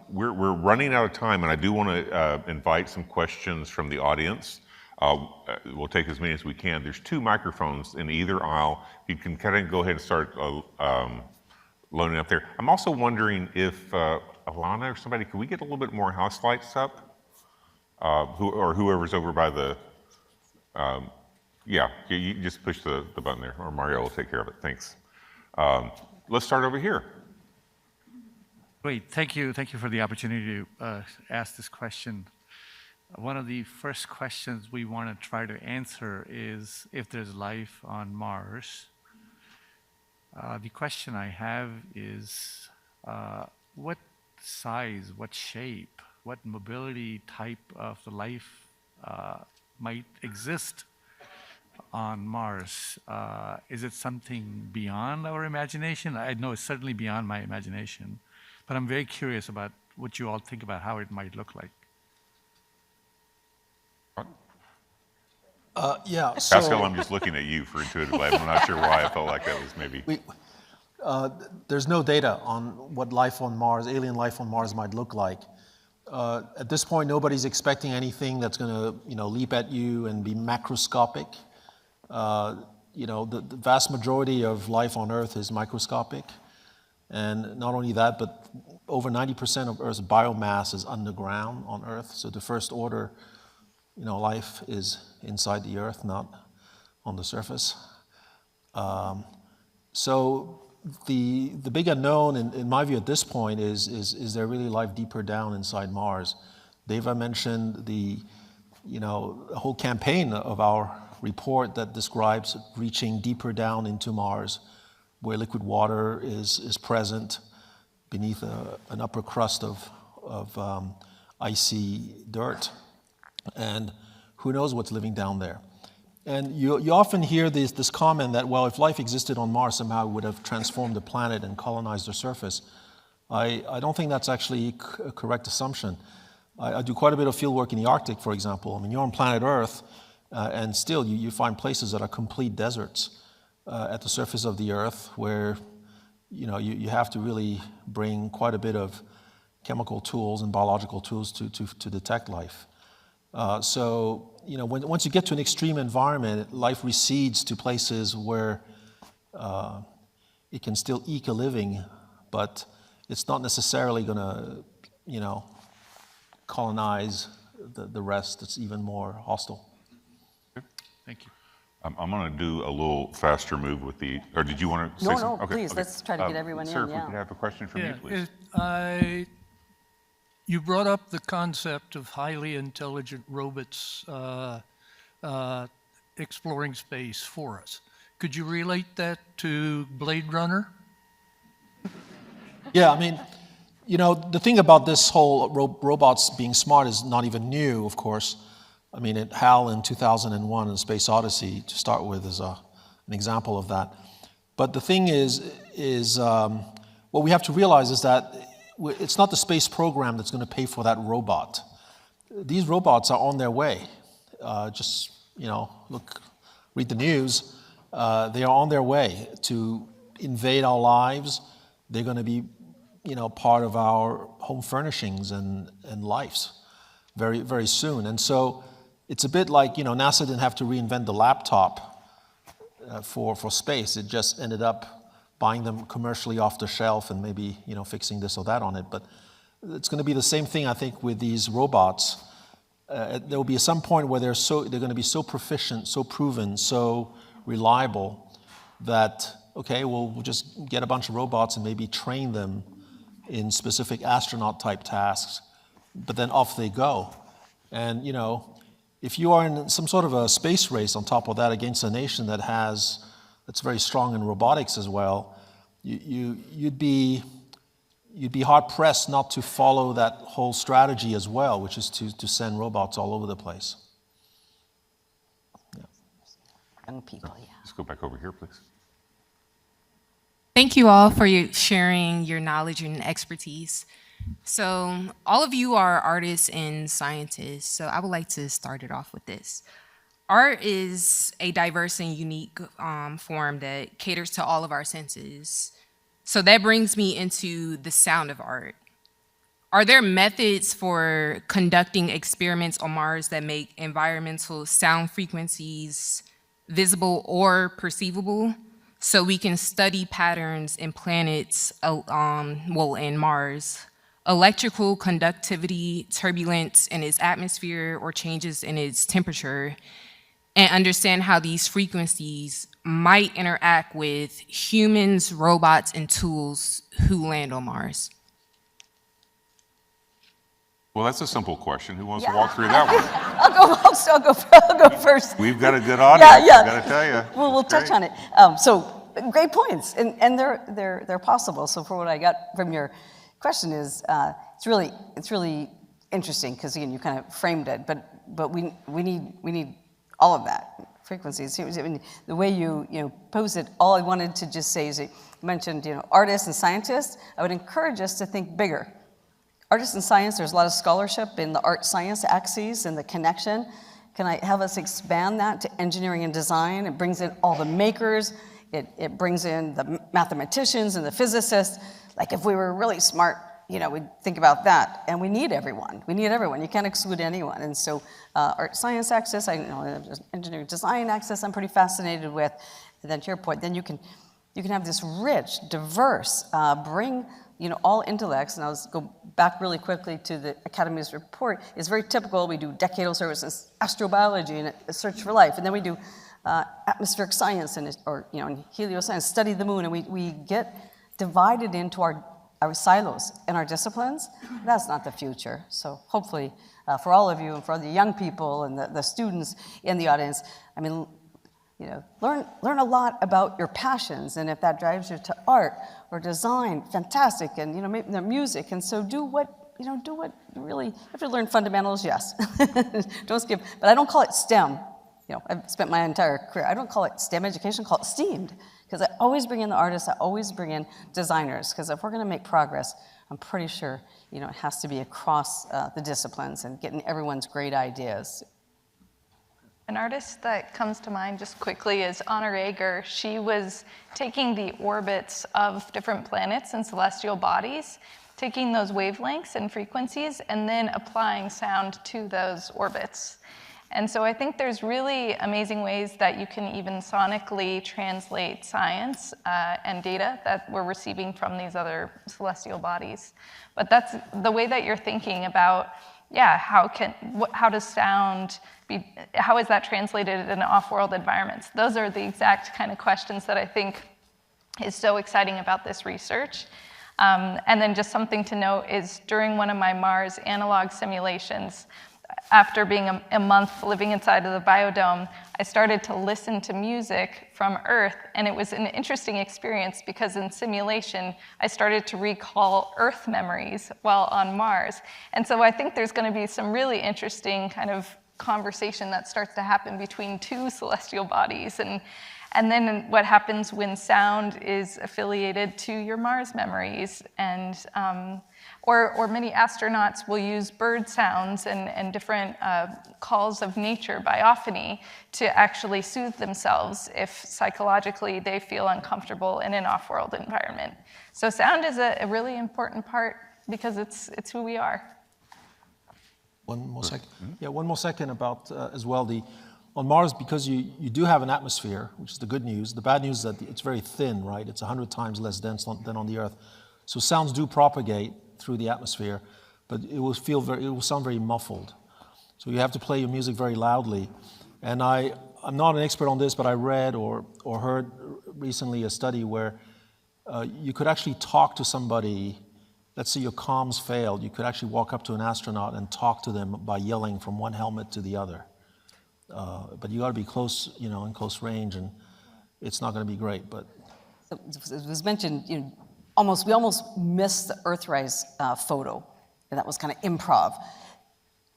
We're running out of time, and I do want to invite some questions from the audience. We'll take as many as we can. There's 2 microphones in either aisle. You can kind of go ahead and start loading up there. I'm also wondering if Alana or somebody, could we get a little bit more house lights up? Or whoever's over by the, yeah, you just push the button there, or Mario will take care of it. Thanks. Let's start over here. Great, thank you for the opportunity to ask this question. One of the first questions we want to try to answer is if there's life on Mars. The question I have is what size, what shape, what mobility type of the life might exist on Mars? Is it something beyond our imagination? I know it's certainly beyond my imagination, but I'm very curious about what you all think about how it might look like. Yeah, so Pascal, I'm just looking at you for intuitive life. I'm not sure why I felt like that was maybe. there's no data on what life on Mars, alien life on Mars might look like. At this point, nobody's expecting anything that's going to, leap at you and be macroscopic. The vast majority of life on Earth is microscopic. And not only that, but over 90% of Earth's biomass is underground on Earth. So the first order, life is inside the Earth, not on the surface. So the big unknown, in my view at this point, is there really life deeper down inside Mars? Dava mentioned the whole campaign of our report that describes reaching deeper down into Mars, where liquid water is present beneath an upper crust of icy dirt. And who knows what's living down there. And you often hear this comment that, well, if life existed on Mars, somehow it would have transformed the planet and colonized the surface. I don't think that's actually a correct assumption. I do quite a bit of field work in the Arctic, for example. I mean, you're on planet Earth, and still you find places that are complete deserts at the surface of the Earth where, you have to really bring quite a bit of chemical tools and biological tools to detect life. So once you get to an extreme environment, life recedes to places where it can still eke a living, but it's not necessarily going to, colonize the rest. It's even more hostile. Thank you. I'm going to do a little faster move with or did you want to say something? No, please, let's try to get everyone sir, in, if we could have a question from you, please. You brought up the concept of highly intelligent robots exploring space for us. Could you relate that to Blade Runner? Yeah, I mean, the thing about this whole robots being smart is not even new, of course. I mean, HAL in 2001 and Space Odyssey, to start with, is an example of that. But the thing is what we have to realize is that it's not the space program that's going to pay for that robot. These robots are on their way. Read the news. They are on their way to invade our lives. They're going to be, part of our home furnishings and lives very, very soon. And so it's a bit like, NASA didn't have to reinvent the laptop for space. It just ended up buying them commercially off the shelf and maybe, fixing this or that on it. But it's going to be the same thing, I think, with these robots. There will be some point where they're going to be so proficient, so proven, so reliable that, okay, we'll just get a bunch of robots and maybe train them in specific astronaut-type tasks, but then off they go. And, if you are in some sort of a space race on top of that against a nation that's very strong in robotics as well, you'd be, you'd be hard-pressed not to follow that whole strategy as well, which is to send robots all over the place. Young people, yeah. Let's go back over here, please. Thank you all for sharing your knowledge and expertise. So all of you are artists and scientists, so I would like to start it off with this. Art is a diverse and unique form that caters to all of our senses. So that brings me into the sound of art. Are there methods for conducting experiments on Mars that make environmental sound frequencies visible or perceivable, so we can study patterns in planets, in Mars, electrical conductivity, turbulence in its atmosphere, or changes in its temperature, and understand how these frequencies might interact with humans, robots, and tools who land on Mars? Well, that's a simple question. Who wants to walk through that one? I'll go first. We've got a good audience, Yeah, yeah. I've got to tell you. Well, we'll touch on it. So great points, and they're possible. So for what I got from your question is, it's really interesting because again you kind of framed it, but we need all of that frequencies. I mean, the way you pose it, all I wanted to just say is you mentioned artists and scientists. I would encourage us to think bigger. Artists and science, there's a lot of scholarship in the art-science axes and the connection. Can I have us expand that to engineering and design? It brings in all the makers. It brings in the mathematicians and the physicists. Like if we were really smart, we'd think about that. And we need everyone. We need everyone. You can't exclude anyone. And so art-science axis, engineering design axis, I'm pretty fascinated with. And then to your point, then you can have this rich, diverse, bring all intellects, and I'll go back really quickly to the Academy's report. It's very typical. We do decadal services, astrobiology, and a search for life, and then we do atmospheric science and helioscience, study the moon, and we get divided into our silos and our disciplines. That's not the future. So hopefully, for all of you and for the young people and the students in the audience, I mean, learn a lot about your passions, and if that drives you to art or design, fantastic, and maybe the music, and so do what you really have to learn fundamentals, yes. Don't skip, but I don't call it STEM. I've spent my entire career, I don't call it STEM education, call it STEAMed, because I always bring in the artists, I always bring in designers, because if we're gonna make progress, I'm pretty sure, it has to be across the disciplines and getting everyone's great ideas. An artist that comes to mind just quickly is Anna Reger. She was taking the orbits of different planets and celestial bodies, taking those wavelengths and frequencies, and then applying sound to those orbits. And so I think there's really amazing ways that you can even sonically translate science and data that we're receiving from these other celestial bodies. But that's the way that you're thinking about, how does sound how is that translated in off-world environments? Those are the exact kind of questions that I think is so exciting about this research. And then just something to note is during one of my Mars analog simulations, after being a month living inside of the biodome, I started to listen to music from Earth, and it was an interesting experience because in simulation, I started to recall Earth memories while on Mars. And so I think there's going to be some really interesting kind of conversation that starts to happen between two celestial bodies. And then what happens when sound is affiliated to your Mars memories. And or many astronauts will use bird sounds and different calls of nature, biophony, to actually soothe themselves if psychologically they feel uncomfortable in an off-world environment. So sound is a really important part because it's who we are. One more second. Yeah, one more second about as well on Mars, because you do have an atmosphere, which is the good news. The bad news is that it's very thin, right? It's 100 times less dense than on the Earth. So sounds do propagate through the atmosphere, but it will sound very muffled. So you have to play your music very loudly. And I'm not an expert on this, but I read or heard recently a study where you could actually talk to somebody. Let's say your comms failed. You could actually walk up to an astronaut and talk to them by yelling from one helmet to the other. But you got to be close, in close range, and it's not going to be great. But so it was mentioned, we almost missed the Earthrise photo, and that was kind of improv.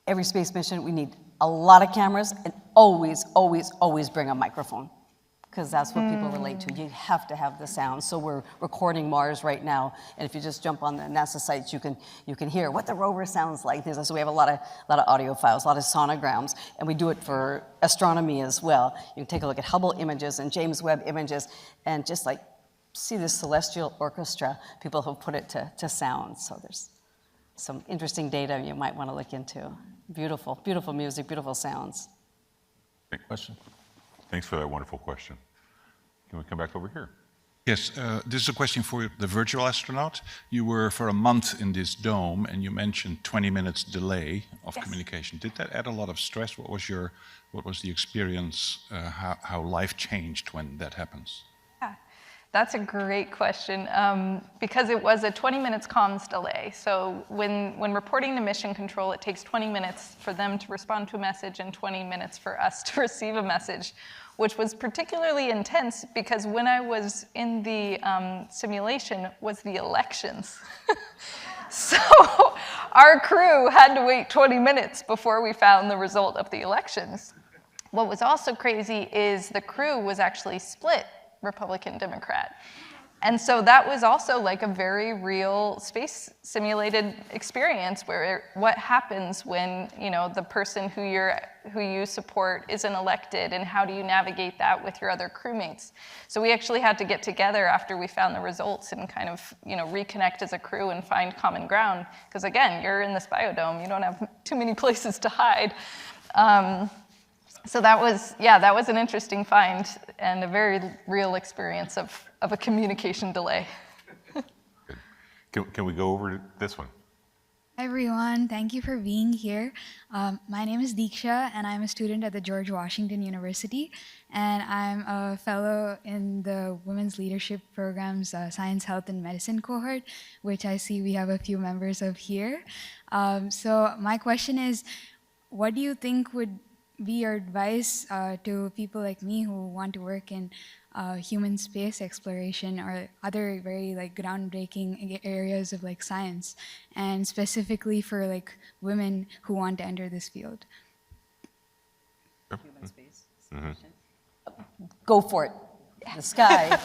Every space mission, we need a lot of cameras, and always, always, always bring a microphone, because that's what people relate to. You have to have the sound. So we're recording Mars right now, and if you just jump on the NASA sites, you can hear what the rover sounds like. So we have a lot of audio files, a lot of sonograms, and we do it for astronomy as well. You can take a look at Hubble images and James Webb images, and just like see this celestial orchestra. People have put it to sound. So there's some interesting data you might want to look into. Beautiful, beautiful music, beautiful sounds. Question. Thanks for that wonderful question. Can we come back over here? Yes, this is a question for the virtual astronaut. You were for a month in this dome, and you mentioned 20 minutes delay of communication. Did that add a lot of stress? What was the experience? How life changed when that happens? That's a great question, because it was a 20 minutes comms delay. So when reporting to mission control, it takes 20 minutes for them to respond to a message and 20 minutes for us to receive a message, which was particularly intense because when I was in the simulation was the elections. So our crew had to wait 20 minutes before we found the result of the elections. What was also crazy is the crew was actually split Republican, Democrat. And so that was also like a very real space simulated experience where what happens when, you know, the person who you support isn't elected, and how do you navigate that with your other crewmates? So we actually had to get together after we found the results and kind of, you know, reconnect as a crew and find common ground. Because again, you're in this biodome, you don't have too many places to hide. So that was an interesting find and a very real experience of a communication delay. Can we go over to this one? Hi everyone, thank you for being here. My name is Deeksha and I'm a student at the George Washington University, and I'm a fellow in the Women's Leadership Program's Science, Health, and Medicine cohort, which I see we have a few members of here. So my question is, what do you think would be your advice to people like me who want to work in human space exploration or other very like groundbreaking areas of like science, and specifically for like women who want to enter this field? Human space exploration. Go for it. The sky,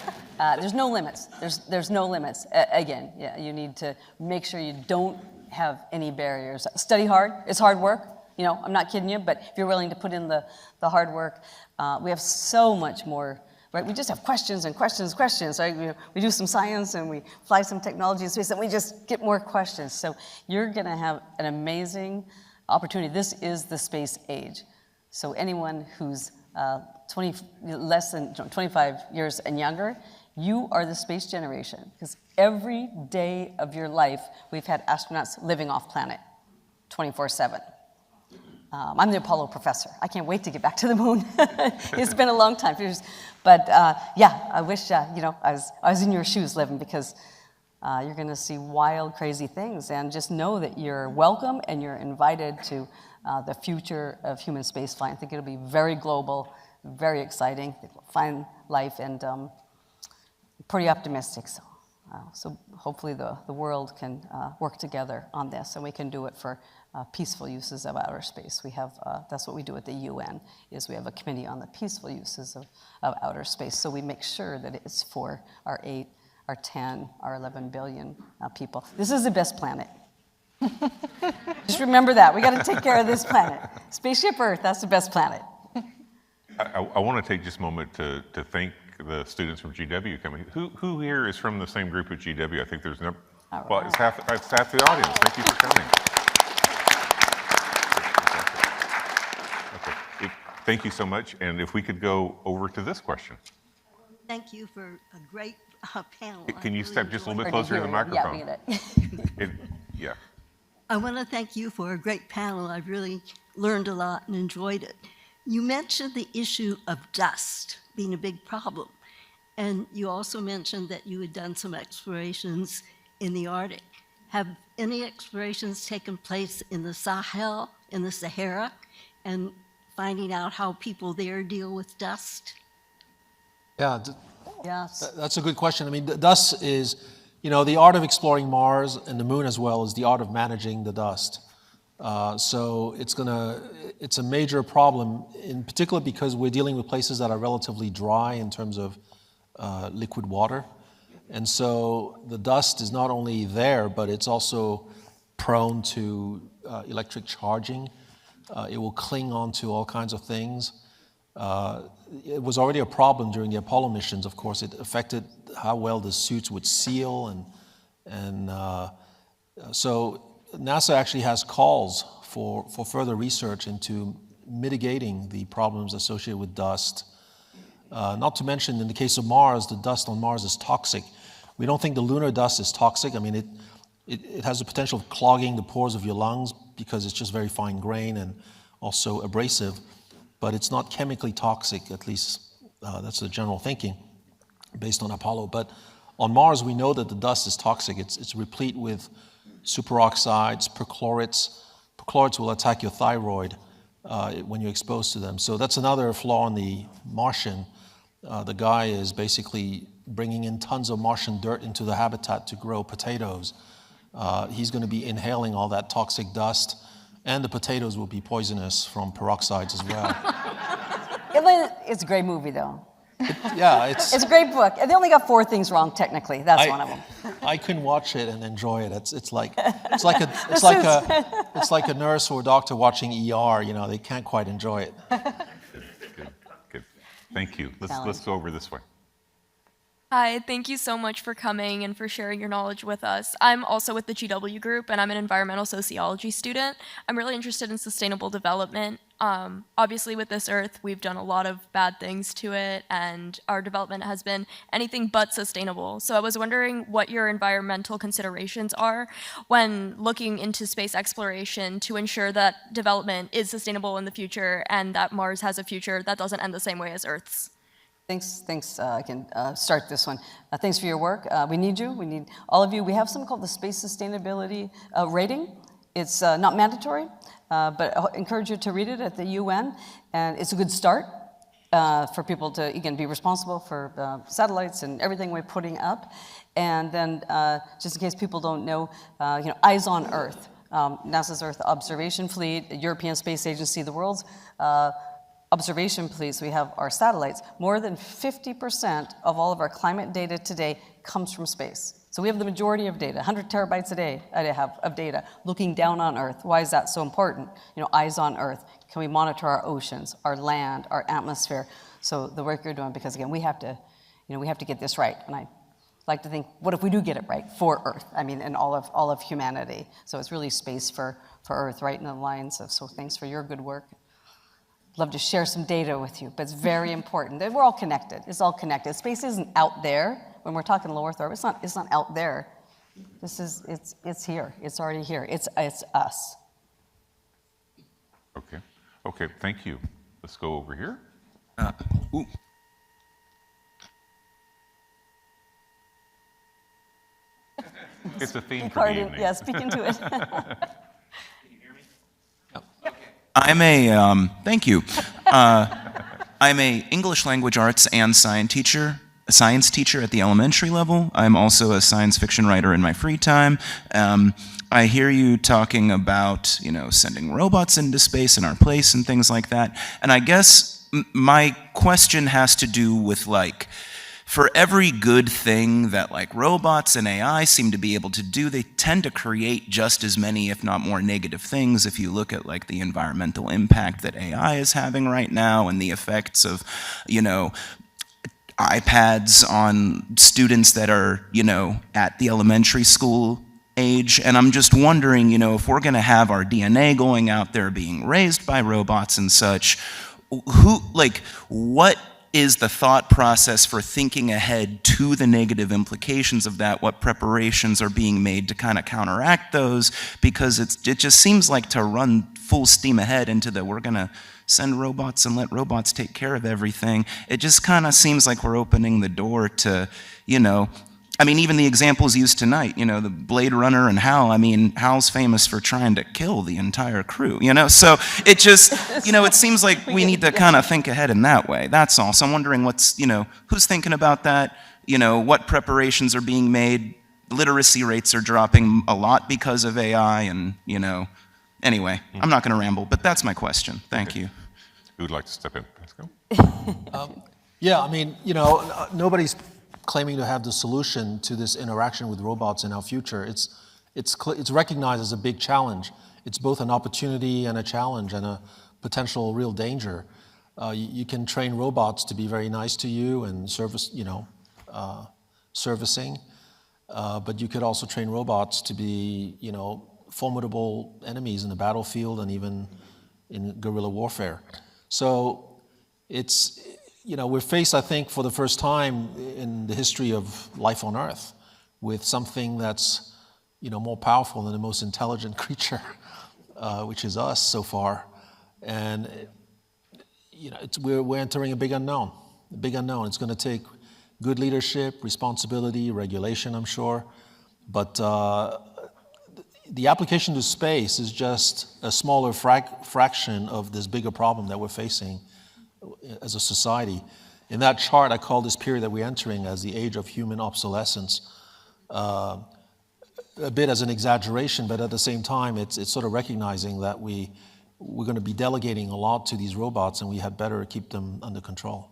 there's no limits. There's no limits. Again, yeah, you need to make sure you don't have any barriers. Study hard. It's hard work. You know, I'm not kidding you, but if you're willing to put in the hard work, we have so much more, right? We just have questions and questions, questions, right? We do some science and we fly some technology in space and we just get more questions. So you're gonna have an amazing opportunity. This is the space age. So anyone who's less than 25 years and younger, you are the space generation, because every day of your life, we've had astronauts living off planet 24/7. I'm the Apollo professor. I can't wait to get back to the moon. It's been a long time. But yeah, I wish I was in your shoes living, because you're going to see wild, crazy things. And just know that you're welcome and you're invited to the future of human spaceflight. I think it'll be very global, very exciting. We'll find life, and pretty optimistic. So hopefully the world can work together on this, and we can do it for peaceful uses of outer space. We have, that's what we do at the UN, is we have a committee on the peaceful uses of outer space. So we make sure that it's for our 8, our 10, our 11 billion people. This is the best planet. Just remember that. We got to take care of this planet. Spaceship Earth, that's the best planet. I want to take just a moment to thank the students from GW coming. Who here is from the same group at GW? I think there's no, well, it's half the audience. Thank you for coming. Okay. Thank you so much. And if we could go over to this question. Thank you for a great panel. Can you step just a little bit closer to the microphone? Yeah. I want to thank you for a great panel. I've really learned a lot and enjoyed it. You mentioned the issue of dust being a big problem. And you also mentioned that you had done some explorations in the Arctic. Have any explorations taken place in the Sahel, in the Sahara, and finding out how people there deal with dust? Yeah, Yes. that's a good question. I mean, dust is The art of exploring Mars and the moon as well is the art of managing the dust. So it's a major problem, in particular because we're dealing with places that are relatively dry in terms of liquid water. And so the dust is not only there, but it's also prone to electric charging. It will cling onto all kinds of things. It was already a problem during the Apollo missions, of course. It affected how well the suits would seal, and so NASA actually has calls for further research into mitigating the problems associated with dust. Not to mention, in the case of Mars, the dust on Mars is toxic. We don't think the lunar dust is toxic. I mean, it has the potential of clogging the pores of your lungs because it's just very fine grain and also abrasive, but it's not chemically toxic, at least that's the general thinking based on Apollo. But on Mars, we know that the dust is toxic. It's replete with superoxides, perchlorates. Perchlorates will attack your thyroid when you're exposed to them. So that's another flaw in the Martian. The guy is basically bringing in tons of Martian dirt into the habitat to grow potatoes. He's going to be inhaling all that toxic dust, and the potatoes will be poisonous from peroxides as well. It's a great movie, though. It's a great book. And they only got 4 things wrong technically. That's one of them. I couldn't watch it and enjoy it. It's like a nurse or a doctor watching ER. They can't quite enjoy it. Good. Thank you. Let's go over this way. Hi, thank you so much for coming and for sharing your knowledge with us. I'm also with the GW group, and I'm an environmental sociology student. I'm really interested in sustainable development. Obviously, with this Earth, we've done a lot of bad things to it, and our development has been anything but sustainable. So I was wondering what your environmental considerations are when looking into space exploration to ensure that development is sustainable in the future and that Mars has a future that doesn't end the same way as Earth's. Thanks. I can start this one. Thanks for your work. We need you. We need all of you. We have something called the Space Sustainability Rating. It's not mandatory, but I encourage you to read it at the UN. And it's a good start for people to, again, be responsible for satellites and everything we're putting up. And then, just in case people don't know, Eyes on Earth, NASA's Earth Observation Fleet, the European Space Agency, the world's observation fleets, we have our satellites. More than 50% of all of our climate data today comes from space. So we have the majority of data, 100 terabytes a day I have of data looking down on Earth. Why is that so important? Eyes on Earth. Can we monitor our oceans, our land, our atmosphere? So the work you're doing, because again, we have to get this right. And I like to think, what if we do get it right for Earth? I mean, and all of humanity. So it's really space for Earth, right in the lines of, so thanks for your good work. Love to share some data with you, but it's very important. We're all connected. It's all connected. Space isn't out there. When we're talking low Earth orbit, it's not out there. It's here. It's already here. It's us. Okay. Thank you. Let's go over here. It's a theme for the evening. Yeah, speak into it. Thank you. I'm a English language arts and science teacher at the elementary level. I'm also a science fiction writer in my free time. I hear you talking about, sending robots into space and our place and things like that. And I guess my question has to do with for every good thing that robots and AI seem to be able to do, they tend to create just as many, if not more, negative things. If you look at the environmental impact that AI is having right now and the effects of, iPads on students that are, at the elementary school age. And I'm just wondering, if we're going to have our DNA going out there being raised by robots and such, what is the thought process for thinking ahead to the negative implications of that? What preparations are being made to kind of counteract those? Because it just seems like to run full steam ahead into we're going to send robots and let robots take care of everything. It just kind of seems like we're opening the door to, even the examples used tonight, the Blade Runner and Hal, Hal's famous for trying to kill the entire crew, So it just, it seems like we need to kind of think ahead in that way. That's all. So I'm wondering who's thinking about that? What preparations are being made literacy rates are dropping a lot because of AI, and anyway, I'm not going to ramble, but that's my question. Thank you. Who would like to step in? Pascal? Yeah, I mean, nobody's claiming to have the solution to this interaction with robots in our future. It's recognized as a big challenge. It's both an opportunity and a challenge and a potential real danger. You can train robots to be very nice to you and servicing, but you could also train robots to be, formidable enemies in the battlefield and even in guerrilla warfare. So we're faced, I think, for the first time in the history of life on Earth with something that's, more powerful than the most intelligent creature, which is us so far. And, we're entering a big unknown. It's going to take good leadership, responsibility, regulation, I'm sure. But the application to space is just a smaller fraction of this bigger problem that we're facing as a society. In that chart, I call this period that we're entering as the age of human obsolescence. A bit as an exaggeration, but at the same time, it's sort of recognizing that we're going to be delegating a lot to these robots, and we had better keep them under control.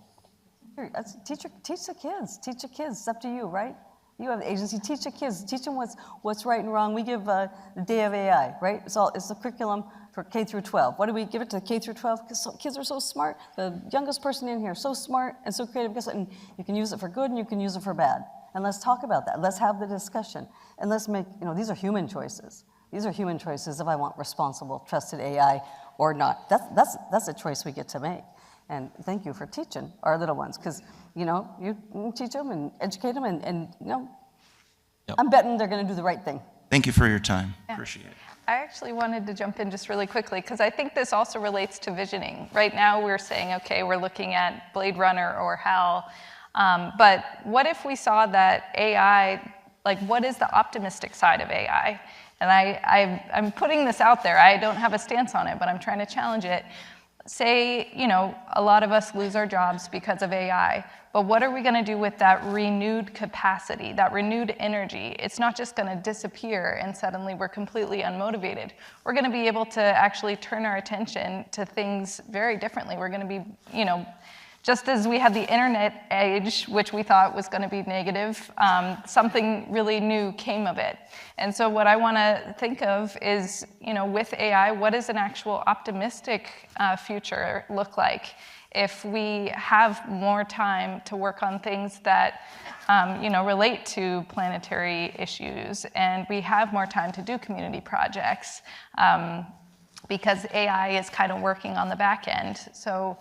Teach the kids. It's up to you, right? You have the agency. Teach the kids. Teach them what's right and wrong. We give the Day of AI, right? It's the curriculum for K through 12. What do we give it to K through 12? Because kids are so smart. The youngest person in here, so smart and so creative. And you can use it for good and you can use it for bad. And let's talk about that. Let's have the discussion. And let's make, these are human choices. These are human choices if I want responsible, trusted AI or not. That's a choice we get to make. And thank you for teaching our little ones, because, you teach them and educate them, and I'm betting they're going to do the right thing. Thank you for your time. Yeah. Appreciate it. I actually wanted to jump in just really quickly, because I think this also relates to visioning. Right now we're saying, okay, we're looking at Blade Runner or HAL, but what if we saw that AI, what is the optimistic side of AI? And I'm putting this out there. I don't have a stance on it, but I'm trying to challenge it. Say, a lot of us lose our jobs because of AI, but what are we going to do with that renewed capacity, that renewed energy? It's not just going to disappear and suddenly we're completely unmotivated. We're going to be able to actually turn our attention to things very differently. We're going to be, just as we had the internet age, which we thought was going to be negative, something really new came of it. And so what I want to think of is, with AI, what does an actual optimistic future look like if we have more time to work on things that, relate to planetary issues, and we have more time to do community projects, because AI is kind of working on the back end. So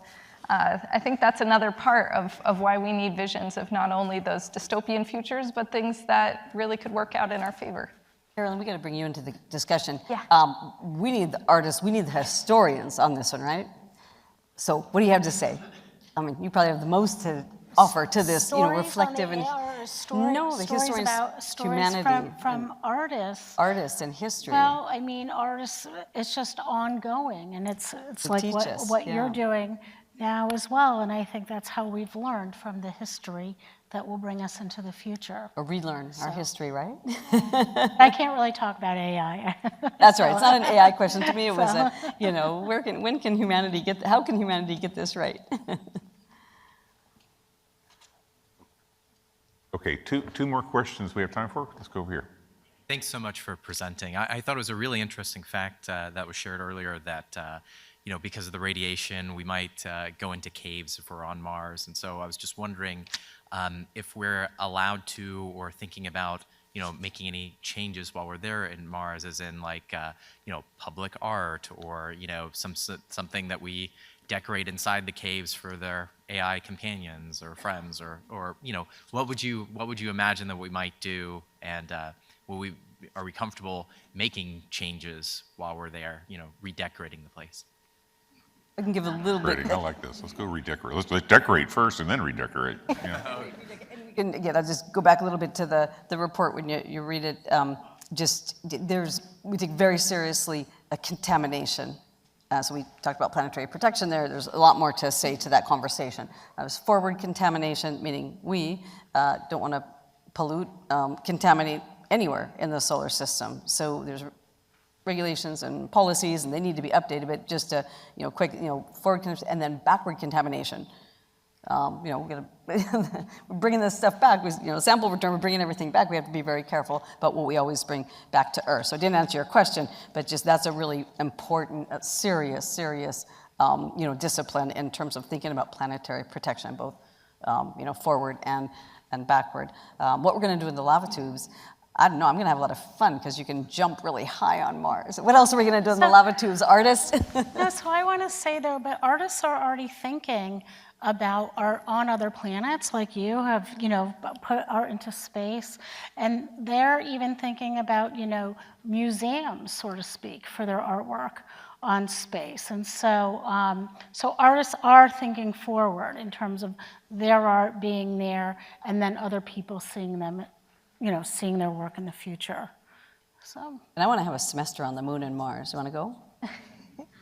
I think that's another part of why we need visions of not only those dystopian futures, but things that really could work out in our favor. Carolyn, we got to bring you into the discussion. Yeah. We need the artists, we need the historians on this one, right? So what do you have to say? I mean, you probably have the most to offer to this, reflective and stories about humanity from artists. Artists and history. Well, I mean, artists. It's just ongoing, and it's like what you're doing now as well. And I think that's how we've learned from the history that will bring us into the future. Or relearn our history, right? I can't really talk about AI. That's right. It's not an AI question to me. It was when can humanity how can humanity get this right? Okay, two more questions we have time for. Let's go over here. Thanks so much for presenting. I thought it was a really interesting fact that was shared earlier that because of the radiation, we might go into caves if we're on Mars. And so I was just wondering if we're allowed to, or thinking about, making any changes while we're there in Mars, as in public art, or, something that we decorate inside the caves for their AI companions or friends, or what would you imagine that we might do, and are we comfortable making changes while we're there, redecorating the place? I can give a little bit. I like this. Let's go redecorate. Let's decorate first and then redecorate. Yeah. Again, I'll just go back a little bit to the report when you read it. We take very seriously a contamination. So we talked about planetary protection there. There's a lot more to say to that conversation. There's forward contamination, meaning we don't want to pollute, contaminate anywhere in the solar system. So there's regulations and policies, and they need to be updated, but just a quick forward and then backward contamination. We're bringing this stuff back. Sample return, we're bringing everything back. We have to be very careful about what we always bring back to Earth. So I didn't answer your question, but just that's a really important, serious discipline in terms of thinking about planetary protection, both forward and backward. What we're going to do in the lava tubes, I don't know, I'm going to have a lot of fun because you can jump really high on Mars. What else are we going to do in the lava tubes, artists? No, so I want to say though, but artists are already thinking about art on other planets, like you have, put art into space, and they're even thinking about, museums, so to speak, for their artwork on space. And so, so artists are thinking forward in terms of their art being there, and then other people seeing them, seeing their work in the future. So. And I want to have a semester on the moon and Mars. You want to go?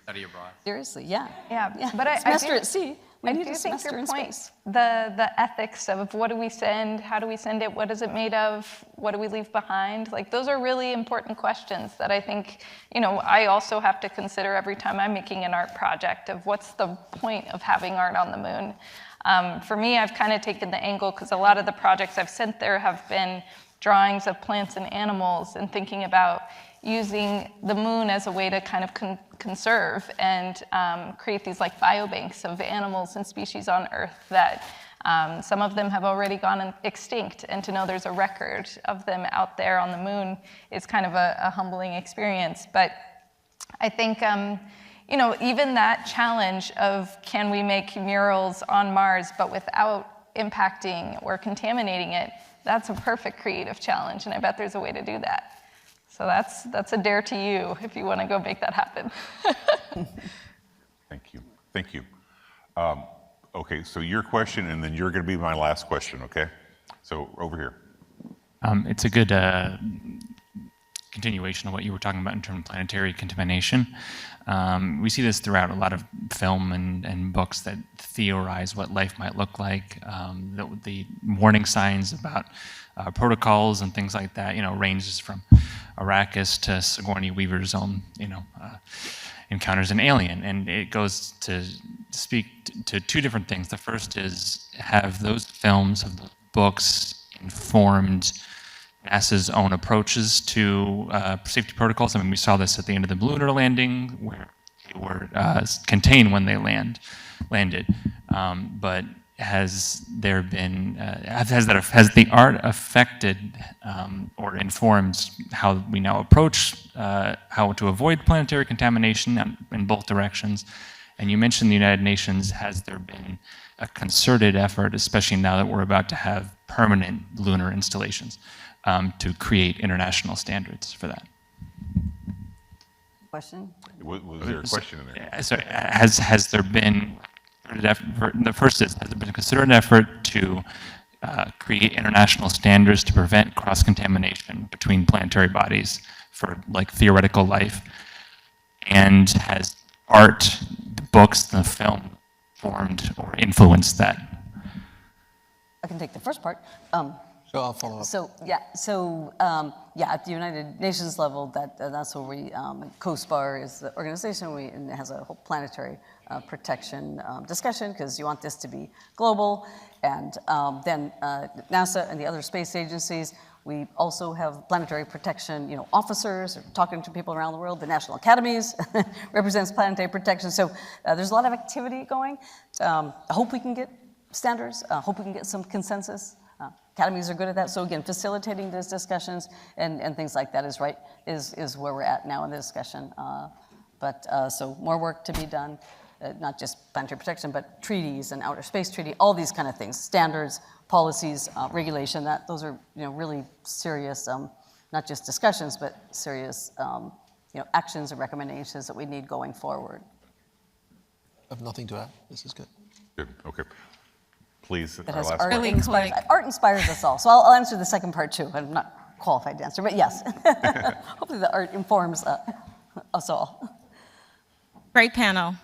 Study abroad. Seriously, yeah. Yeah, but semester at sea. I do think your point, the ethics of what do we send, how do we send it, what is it made of, what do we leave behind? Like, those are really important questions that I think, I also have to consider every time I'm making an art project of what's the point of having art on the moon. For me, I've kind of taken the angle, because a lot of the projects I've sent there have been drawings of plants and animals, and thinking about using the moon as a way to kind of conserve and create these like biobanks of animals and species on Earth that some of them have already gone extinct, and to know there's a record of them out there on the moon is kind of a humbling experience. But I think even that challenge of can we make murals on Mars but without impacting or contaminating it, that's a perfect creative challenge, and I bet there's a way to do that. So that's a dare to you if you want to go make that happen. Thank you. Okay, so your question, and then you're going to be my last question, okay? So over here. It's a good continuation of what you were talking about in terms of planetary contamination. We see this throughout a lot of film and books that theorize what life might look like. The warning signs about protocols and things like that, ranges from Arrakis to Sigourney Weaver's own, encounters an alien. And it goes to speak to two different things. The first is, have those films, have those books informed NASA's own approaches to safety protocols? I mean, we saw this at the end of the lunar landing, where they were contained when they landed. But has there been, has the art affected or informed how we now approach how to avoid planetary contamination in both directions? And you mentioned the United Nations. Has there been a concerted effort, especially now that we're about to have permanent lunar installations, to create international standards for that? Question? Was there a question in there? Sorry, has there been the first is, has there been a concerted effort to create international standards to prevent cross-contamination between planetary bodies for like theoretical life? And has art, the books, the film formed or influenced that? I can take the first part. So I'll follow up. So at the United Nations level, that's where we, COSPAR is the organization, and it has a whole planetary protection discussion, because you want this to be global. And then NASA and the other space agencies, we also have planetary protection, officers talking to people around the world. The National Academies represents planetary protection. So there's a lot of activity going. I hope we can get standards. I hope we can get some consensus. Academies are good at that. So again, facilitating these discussions and things like that is where we're at now in the discussion. So more work to be done, not just planetary protection, but treaties and outer space treaty, all these kind of things, standards, policies, regulation. Those are really serious, not just discussions, but serious actions and recommendations that we need going forward. I have nothing to add. This is good. Good. Okay. Please, That our has last art question. inspires, art inspires us all. So I'll answer the second part too. I'm not qualified to answer, but yes. Hopefully the art informs us all. Great panel.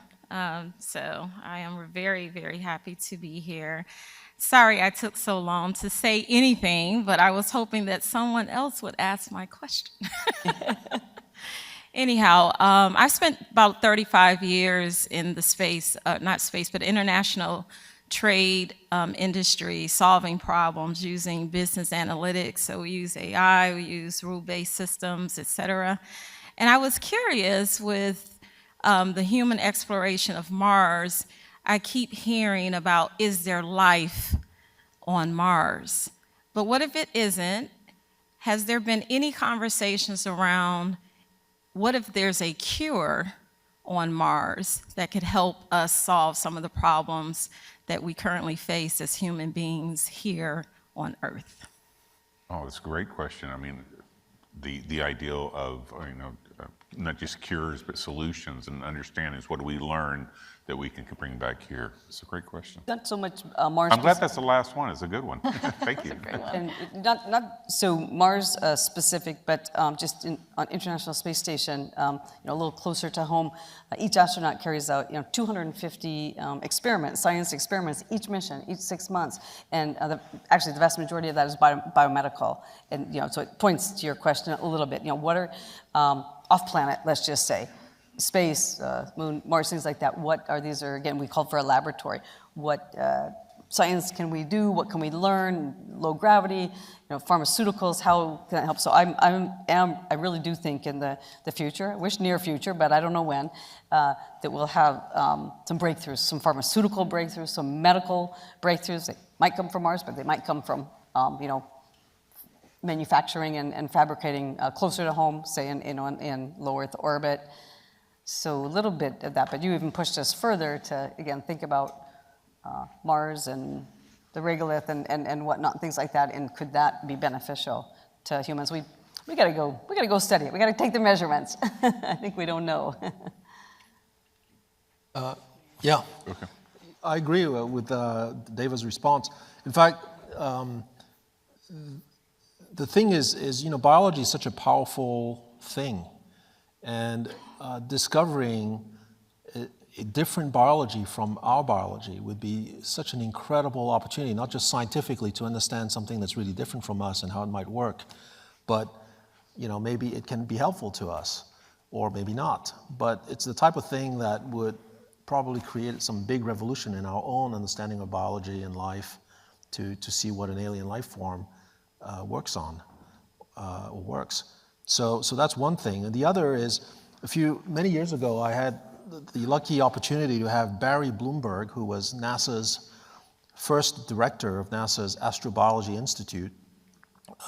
So I am very, very happy to be here. Sorry I took so long to say anything, but I was hoping that someone else would ask my question. Anyhow, I've spent about 35 years in the space, not space, but international trade industry, solving problems using business analytics. So we use AI, we use rule-based systems, et cetera. And I was curious with the human exploration of Mars, I keep hearing about, is there life on Mars? But what if it isn't? Has there been any conversations around what if there's a cure on Mars that could help us solve some of the problems that we currently face as human beings here on Earth? Oh, it's a great question. I mean, the ideal of, not just cures, but solutions and understandings. What do we learn that we can bring back here? It's a great question. Not so much Mars. I'm glad that's the last one. It's a good one. Thank you. And not so Mars specific, but just on International Space Station, a little closer to home, each astronaut carries out 250 experiments, science experiments, each mission, each 6 months, and actually the vast majority of that is biomedical. And so it points to your question a little bit. What are off planet, let's just say, space, moon, Mars, things like that. What are these? Or again, we call for a laboratory. What science can we do? What can we learn? Low gravity, pharmaceuticals. How can that help? So I really do think in the future. I wish near future, but I don't know when. That we'll have some breakthroughs, some pharmaceutical breakthroughs, some medical breakthroughs. They might come from Mars, but they might come from manufacturing and fabricating closer to home, say in low Earth orbit. So a little bit of that, but you even pushed us further to, again, think about Mars and the regolith and whatnot, things like that, and could that be beneficial to humans? We gotta go study it. We gotta take the measurements. I think we don't know. Yeah, okay. I agree with Dava's response. In fact, the thing is, biology is such a powerful thing, and discovering a different biology from our biology would be such an incredible opportunity, not just scientifically to understand something that's really different from us and how it might work, but maybe it can be helpful to us, or maybe not. But it's the type of thing that would probably create some big revolution in our own understanding of biology and life to see what an alien life form works on, or works. So that's one thing. And the other is, many years ago, I had the lucky opportunity to have Barry Bloomberg, who was NASA's first director of NASA's Astrobiology Institute.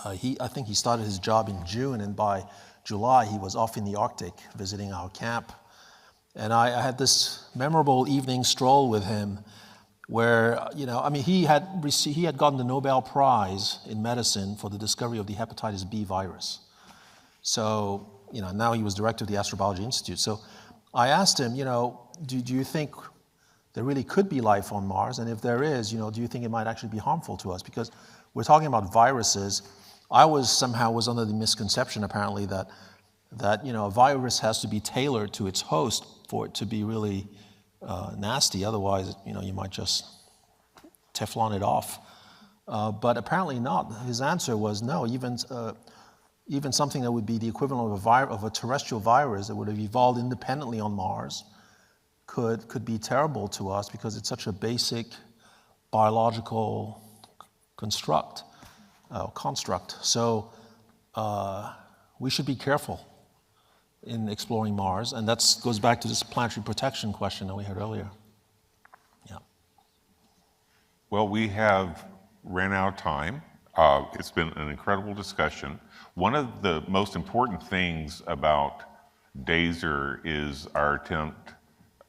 I think he started his job in June, and by July, he was off in the Arctic visiting our camp. And I had this memorable evening stroll with him where, he had gotten the Nobel Prize in medicine for the discovery of the hepatitis B virus. So, now he was director of the Astrobiology Institute. So I asked him, do you think there really could be life on Mars? And if there is, do you think it might actually be harmful to us? Because we're talking about viruses. I was under the misconception, apparently, that a virus has to be tailored to its host for it to be really nasty. Otherwise, you might just Teflon it off. But apparently not. His answer was no. Even something that would be the equivalent of a terrestrial virus that would have evolved independently on Mars could be terrible to us because it's such a basic biological construct. So we should be careful in exploring Mars, and that goes back to this planetary protection question that we had earlier. Yeah. Well, we have ran out of time. It's been an incredible discussion. One of the most important things about DASER is our attempt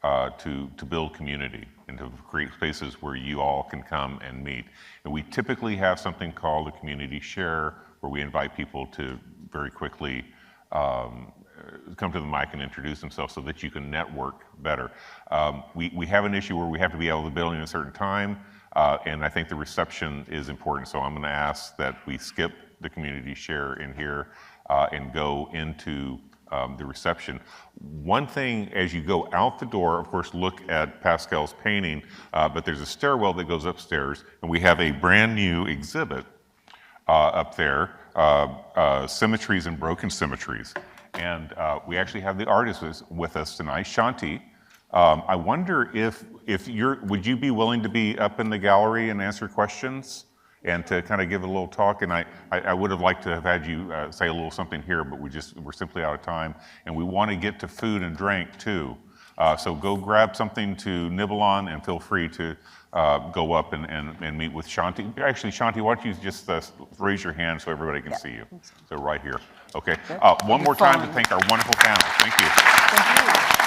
to build community and to create spaces where you all can come and meet. And we typically have something called a community share, where we invite people to very quickly come to the mic and introduce themselves so that you can network better. We have an issue where we have to be out of the building at a certain time, and I think the reception is important. So I'm going to ask that we skip the community share in here and go into the reception. One thing, as you go out the door, of course, look at Pascal's painting, but there's a stairwell that goes upstairs, and we have a brand new exhibit up there, Symmetries and Broken Symmetries. And we actually have the artist with us tonight, Shanti. I wonder would you be willing to be up in the gallery and answer questions and to kind of give a little talk? And I would have liked to have had you say a little something here, but we're simply out of time. And we want to get to food and drink too. So go grab something to nibble on and feel free to go up and meet with Shanti. Actually, Shanti, why don't you just raise your hand so everybody can see you. So right here. Okay. One more time to thank our wonderful panel. Thank you. Thank you.